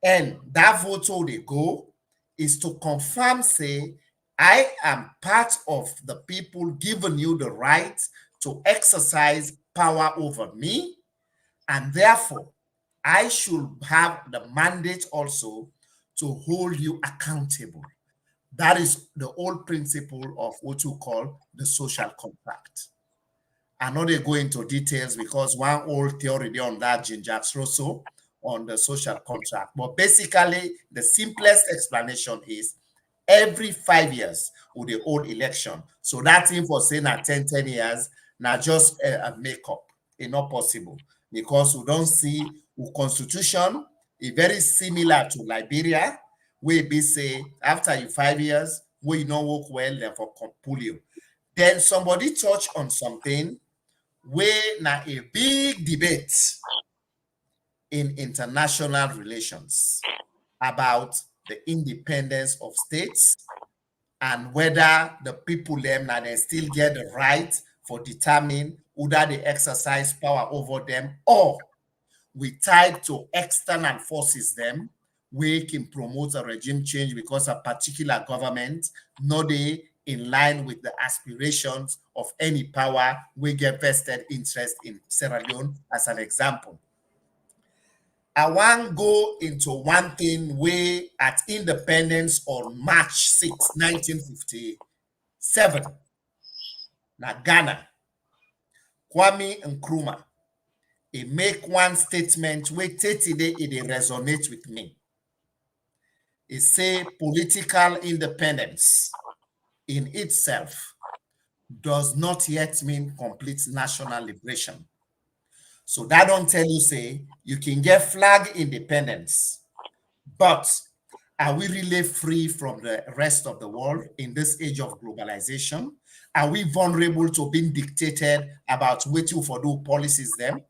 And that vote they go is to confirm, say, I am part of the people giving you the right to exercise power over me. And therefore, I should have the mandate also to hold you accountable. That is the old principle of what you call the social contract. I'm not going to go into details because one old theory on that, Jean-Jacques Rousseau, on the social contract. But basically, the simplest explanation is every 5 years with the old election. So that's him for saying at 10 years, now just a makeup. It's not possible because we don't see the constitution is very similar to Liberia, where we say after you 5 years, where you don't work well, therefore pull you. Then somebody touch on something where now a big debate in international relations about the independence of states and whether the people them now they still get the right for determine whether they exercise power over them or we tied to external forces them we can promote a regime change because a particular government not they in line with the aspirations of any power we get vested interest in Sierra Leone as an example. I want to go into one thing where at independence on March 6, 1957, na Ghana, Kwame Nkrumah, he make one statement where 30 days it resonate with me. He say political independence in itself does not yet mean complete national liberation. So that don't tell you, say, you can get flag independence, but are we really free from the rest of the world in this age of globalization? Are we vulnerable to being dictated about what you for do policies them?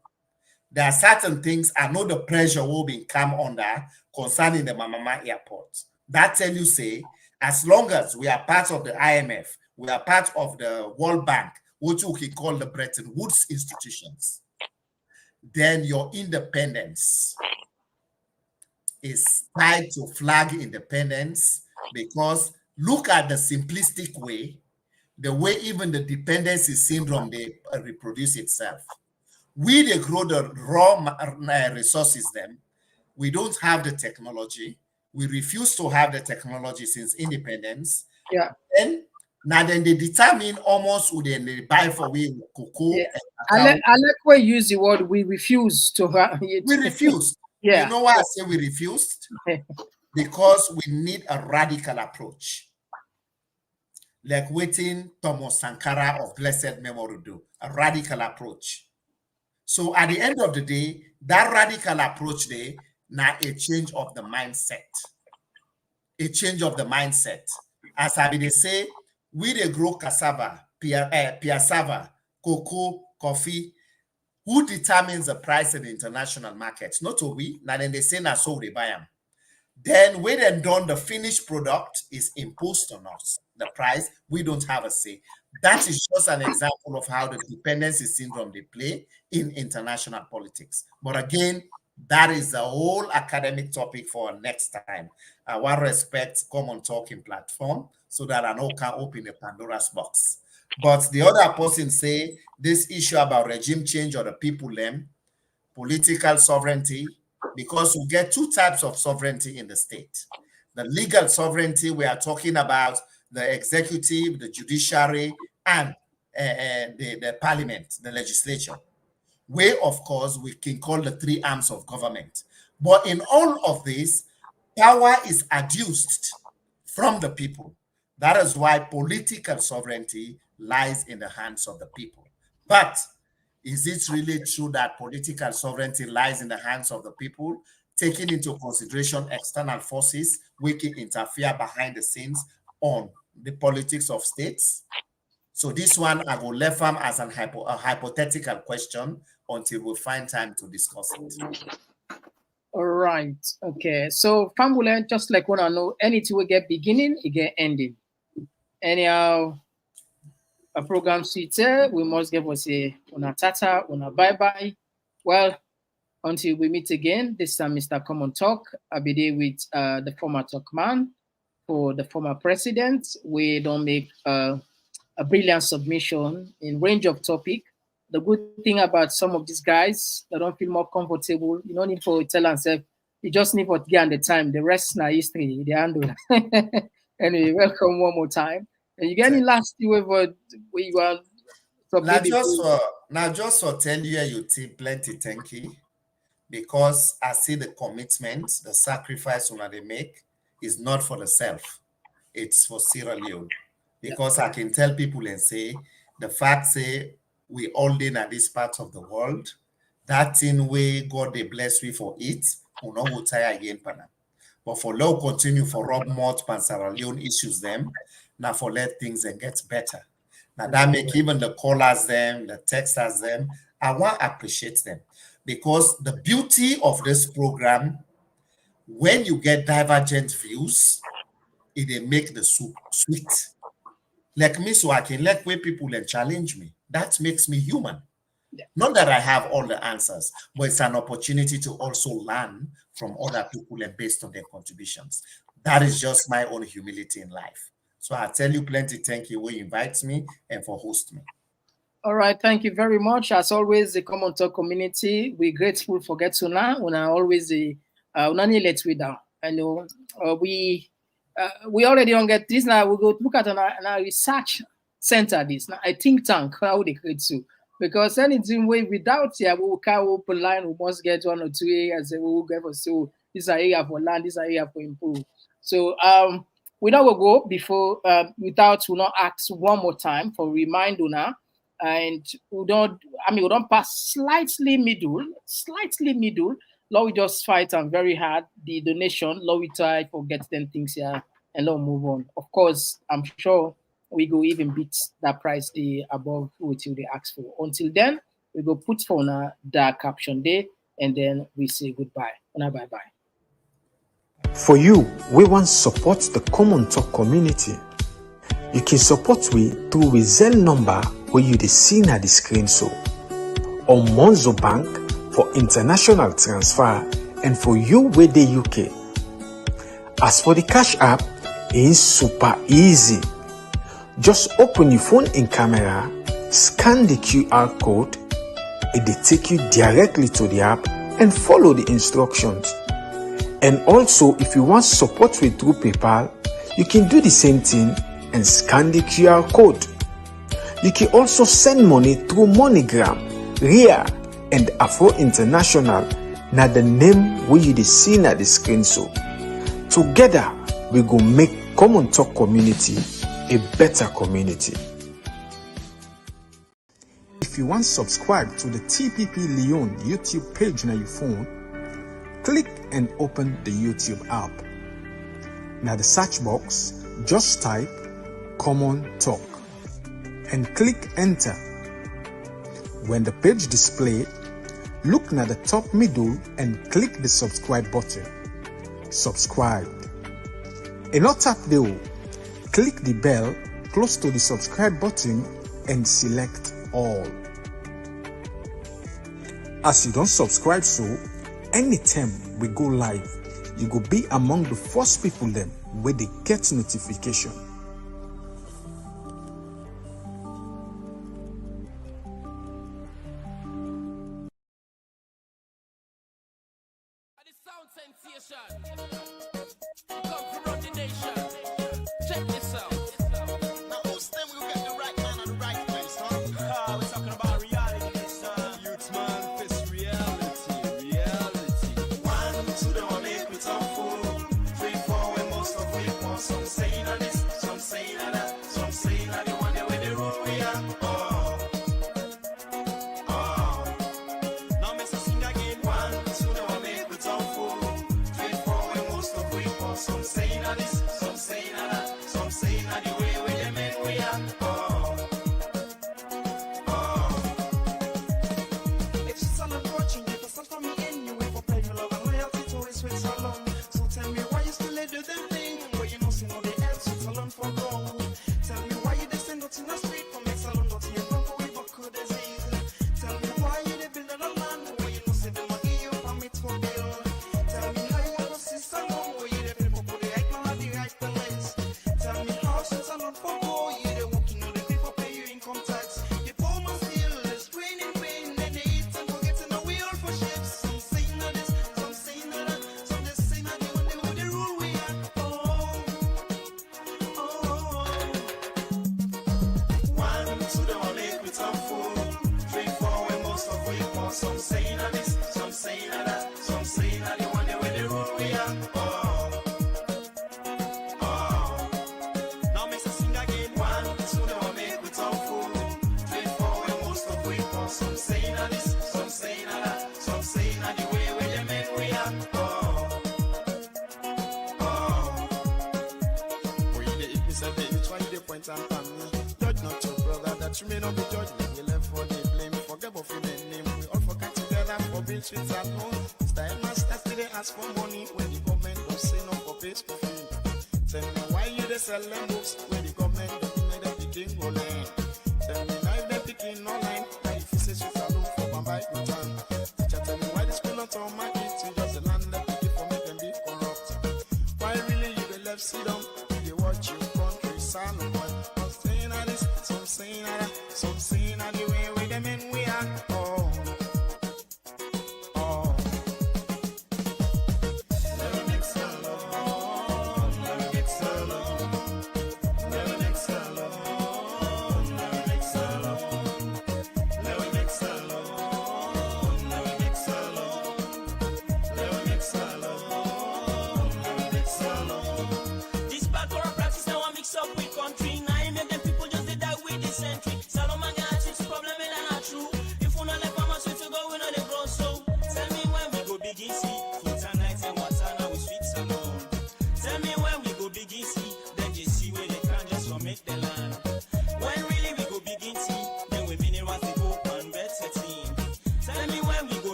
There are certain things I know the pressure will be come under concerning the Mamama airport. That tell you, say, as long as we are part of the IMF, we are part of the World Bank, what you can call the Bretton Woods institutions, then your independence is tied to flag independence because look at the simplistic way, the way even the dependency syndrome, they reproduce itself. We they grow the raw resources then. We don't have the technology. We refuse to have the technology since independence. Yeah. Then Now then they determine almost who they buy for we cocoa. Yeah. I like where you use the word we refuse to. We refused. Yeah. You know why I say we refused? Because we need a radical approach. Like waiting Thomas Sankara of blessed memory do, a radical approach. So at the end of the day, that radical approach there, now a change of the mindset. A change of the mindset. As I mean, they say, we they grow cassava, piassava, cocoa, coffee. Who determines the price in the international markets? Not we. Now then they say now so they buy them. Then when they're done, the finished product is imposed on us. The price, we don't have a say. That is just an example of how the dependency syndrome they play in international politics. But again, that is a whole academic topic for next time. I want to respect Komon-Tok platform so that I know can open a Pandora's box. But the other person say this issue about regime change or the people political sovereignty, because we get two types of sovereignty in the state. The legal sovereignty, we are talking about the executive, the judiciary, and the parliament, the legislature. Where, of course, we can call the three arms of government. But in all of this, power is adduced from the people. That is why political sovereignty lies in the hands of the people. But is it really true that political sovereignty lies in the hands of the people, taking into consideration external forces which can interfere behind the scenes on the politics of states? So this one, I will leave them as a hypothetical question until we find time to discuss it. All right. Okay. So, Famula, just like when I know anything will get beginning, it get ending. Anyhow, a program suite, we must give us a una tata, una bye-bye. Well, until we meet again, this time Mr. Komon-Tok. I'll be there with the former Talk man for the former president. We don't make a brilliant submission in range of topic. The good thing about some of these guys, they don't feel more comfortable. You don't need for tell and say, you just need for get on the time. The rest now history, they handle. Anyway, welcome one more time. And you get any last word where you are? Now just for tell you team plenty thank you, because I see the commitment, the sacrifice when they make is not for the self, it's for Sierra Leone. Because I can tell people and say the fact say we all in at this part of the world, that thing way God they bless we for it, we not will tire again, pana. But for low continue for Rob Mott and Sierra Leone issues them. Now for let things and get better. Now that make even the callers them, the texters them, I want to appreciate them. Because the beauty of this program, when you get divergent views, it make the soup sweet. Like me, so I can let where people and challenge me. That makes me human. Yeah. Not that I have all the answers, but it's an opportunity to also learn from other people and based on their contributions. That is just my own humility in life. So I tell you plenty thank you for inviting me and for hosting me. All right, thank you very much. As always, the Komon-Tok community, we're grateful for getting on. Always the let's we down. I know we already don't get this now. We go look at our research center. This now a think tank. How they create so because anything way without here we will carry open line. We must get 1 or 2 areas. We will get for so this is an area for land. This is an area for improve. So we now will go before without we not ask one more time for reminder now. And we don't pass slightly middle. Lord, we just fight and very hard. The donation, Lord, we try to get them things here and Lord move on. Of course, I'm sure we go even beat that price the above until they ask for. Until then, we go put for a dark caption there and then we say goodbye. Bye-bye. For you, we want to support the Komon-Tok community. You can support we through the Zelle number where you see na the screen so. Or Monzo Bank for international transfer and for you with the UK. As for the Cash App, it's super easy. Just open your phone in camera, scan the QR code, it will take you directly to the app and follow the instructions. And also, if you want support with through PayPal, you can do the same thing and scan the QR code. You can also send money through MoneyGram, RIA, and Afro International. Now the name where you see na the screen so. Together, we go make Komon-Tok community a better community. If you want to subscribe to the TPP Lyon YouTube page on your phone, click and open the YouTube app. Now the search box, just type Komon-Tok and click enter. When the page display, look at the top middle and click the subscribe button. Subscribe. And not tap there, click the bell close to the subscribe button and select all. As you don't subscribe so, anytime we go live, you go be among the first people them where they get notification. Check this out. Now, who's them will get the right man at the right place, huh? We're talking about reality, son. Youth man, face reality. 1, 2, they want make me talk fool. 3, 4, when most of we want. Some saying on this, some saying on that, some saying on the one that with the rule we are. Now, let's sing again. 1, 2, they want make me talk fool. 3, 4, when most of we want. Some saying on this, some saying on that. Some saying that the way we them make we are. It's just all approaching you, but for me anyway. For playing for love and loyalty to always wait so long. So tell me why you still do them thing, but you know see no they else it's alone for gold. Tell me why you descend out in the street for make salon not in front for we but could disease. Tell me why you they build a land where you know see them a give you permit for bill. Tell me how you go see salon where you they people put the right man at the right place. Tell me how since I'm not for go, you they working on the people pay you income tax. The poor man still is praying in pain, and they eat and forgetting how we all for ships. Some saying that this, some saying that, some just saying that they want them with the rule we are. 1, 2, they want make me tough fool. 3, 4, when most of we want. Some saying that this, some saying that, some saying that they want them with the rule we are. Now makes us sing again. 1, 2, they want make me tough fool. 3, 4, when most of we want. Some saying that this, some saying that, some saying that the way we them make we are. When you dey me say baby, try the point and pan me. Judge not your brother that you may not be judged. You left for the blame, forget about your name. We all forget together for build streets at home. Style masters today ask for money when the government don't say no for pay school fee. Tell me why you they sell them books when the government don't make them begin go learn.